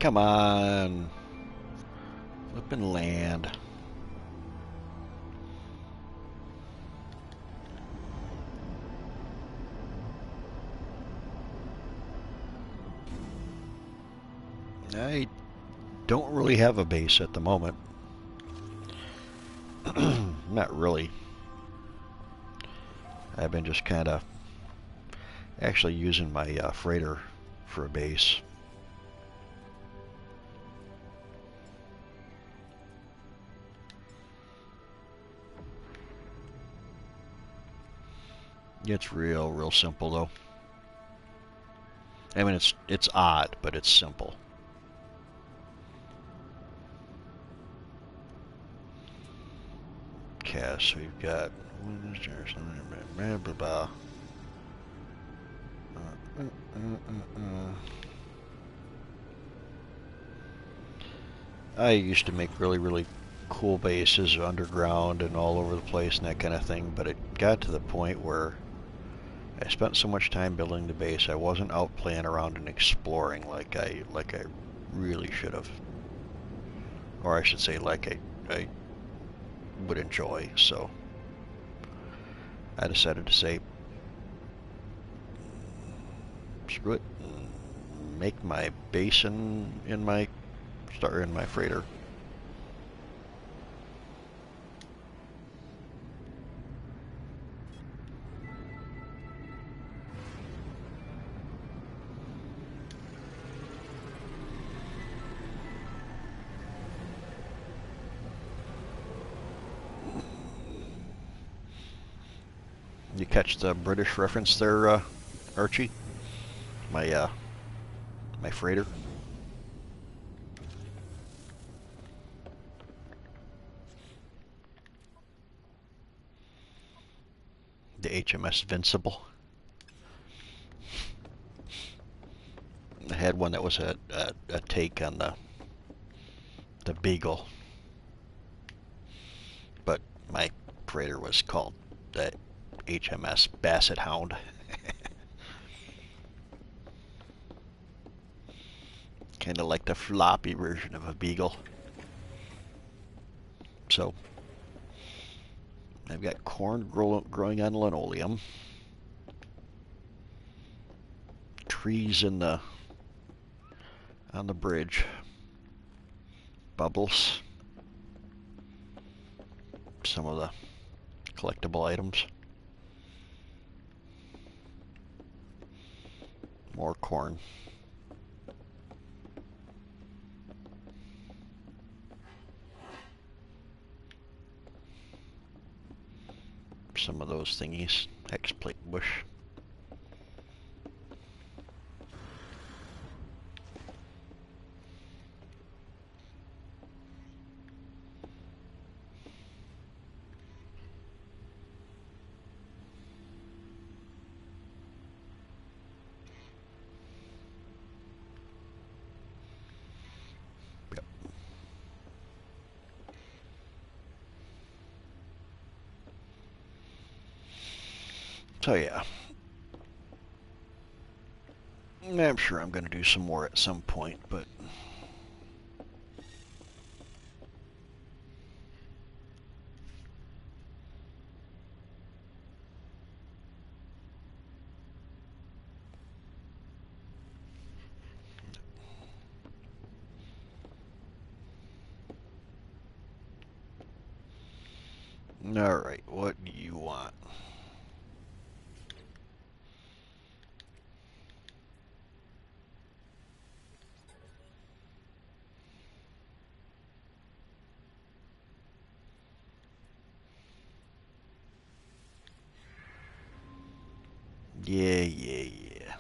Come on. Flippin' land. I don't really have a base at the moment. Not really. I've been just kind of actually using my freighter for a base. It's real simple though. I mean, it's odd, but it's simple. Okay, so we've got blah blah blah. I used to make really cool bases underground and all over the place and that kind of thing, but it got to the point where I spent so much time building the base, I wasn't out playing around and exploring like I really should have, or I should say, like I would enjoy. So I decided to say, screw it, and make my base in my freighter. You catch the British reference there, Archie? My freighter. The HMS Invincible. I had one that was a take on the Beagle, but my freighter was called the HMS Basset Hound. Kind of like the floppy version of a Beagle. So I've got corn growing on linoleum, trees on the bridge, bubbles, some of the collectible items, more corn. some of those thingies. Hex plate bush. So yeah, I'm sure I'm going to do some more at some point, but all right, what do you want? Yeah.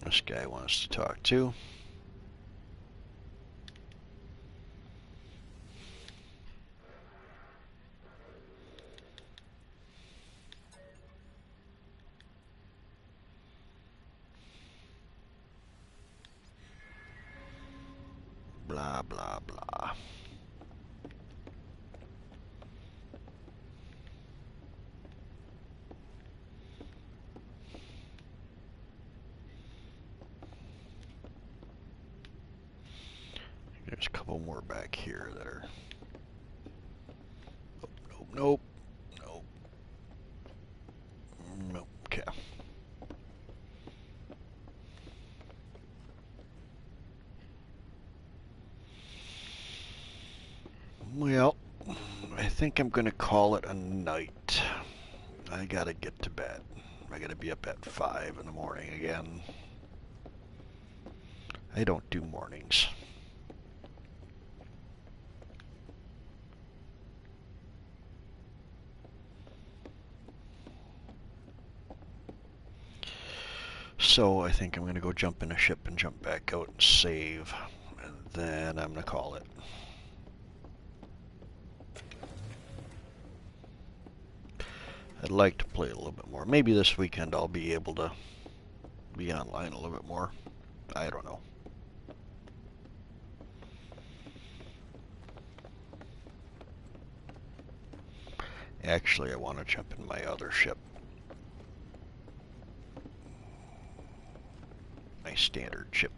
This guy wants to talk too. Blah, blah, blah. There's a couple more back here that are... Nope. Okay. Well, I think I'm going to call it a night. I got to get to bed. I got to be up at 5 in the morning again. I don't do mornings. So I think I'm going to go jump in a ship and jump back out and save. And then I'm going to call it. I'd like to play a little bit more. Maybe this weekend I'll be able to be online a little bit more. I don't know. Actually, I want to jump in my other ship. My standard ship.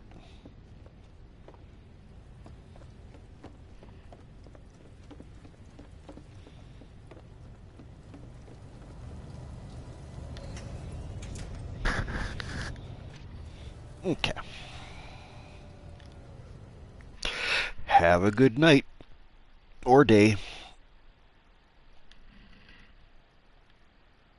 Okay. Have a good night or day.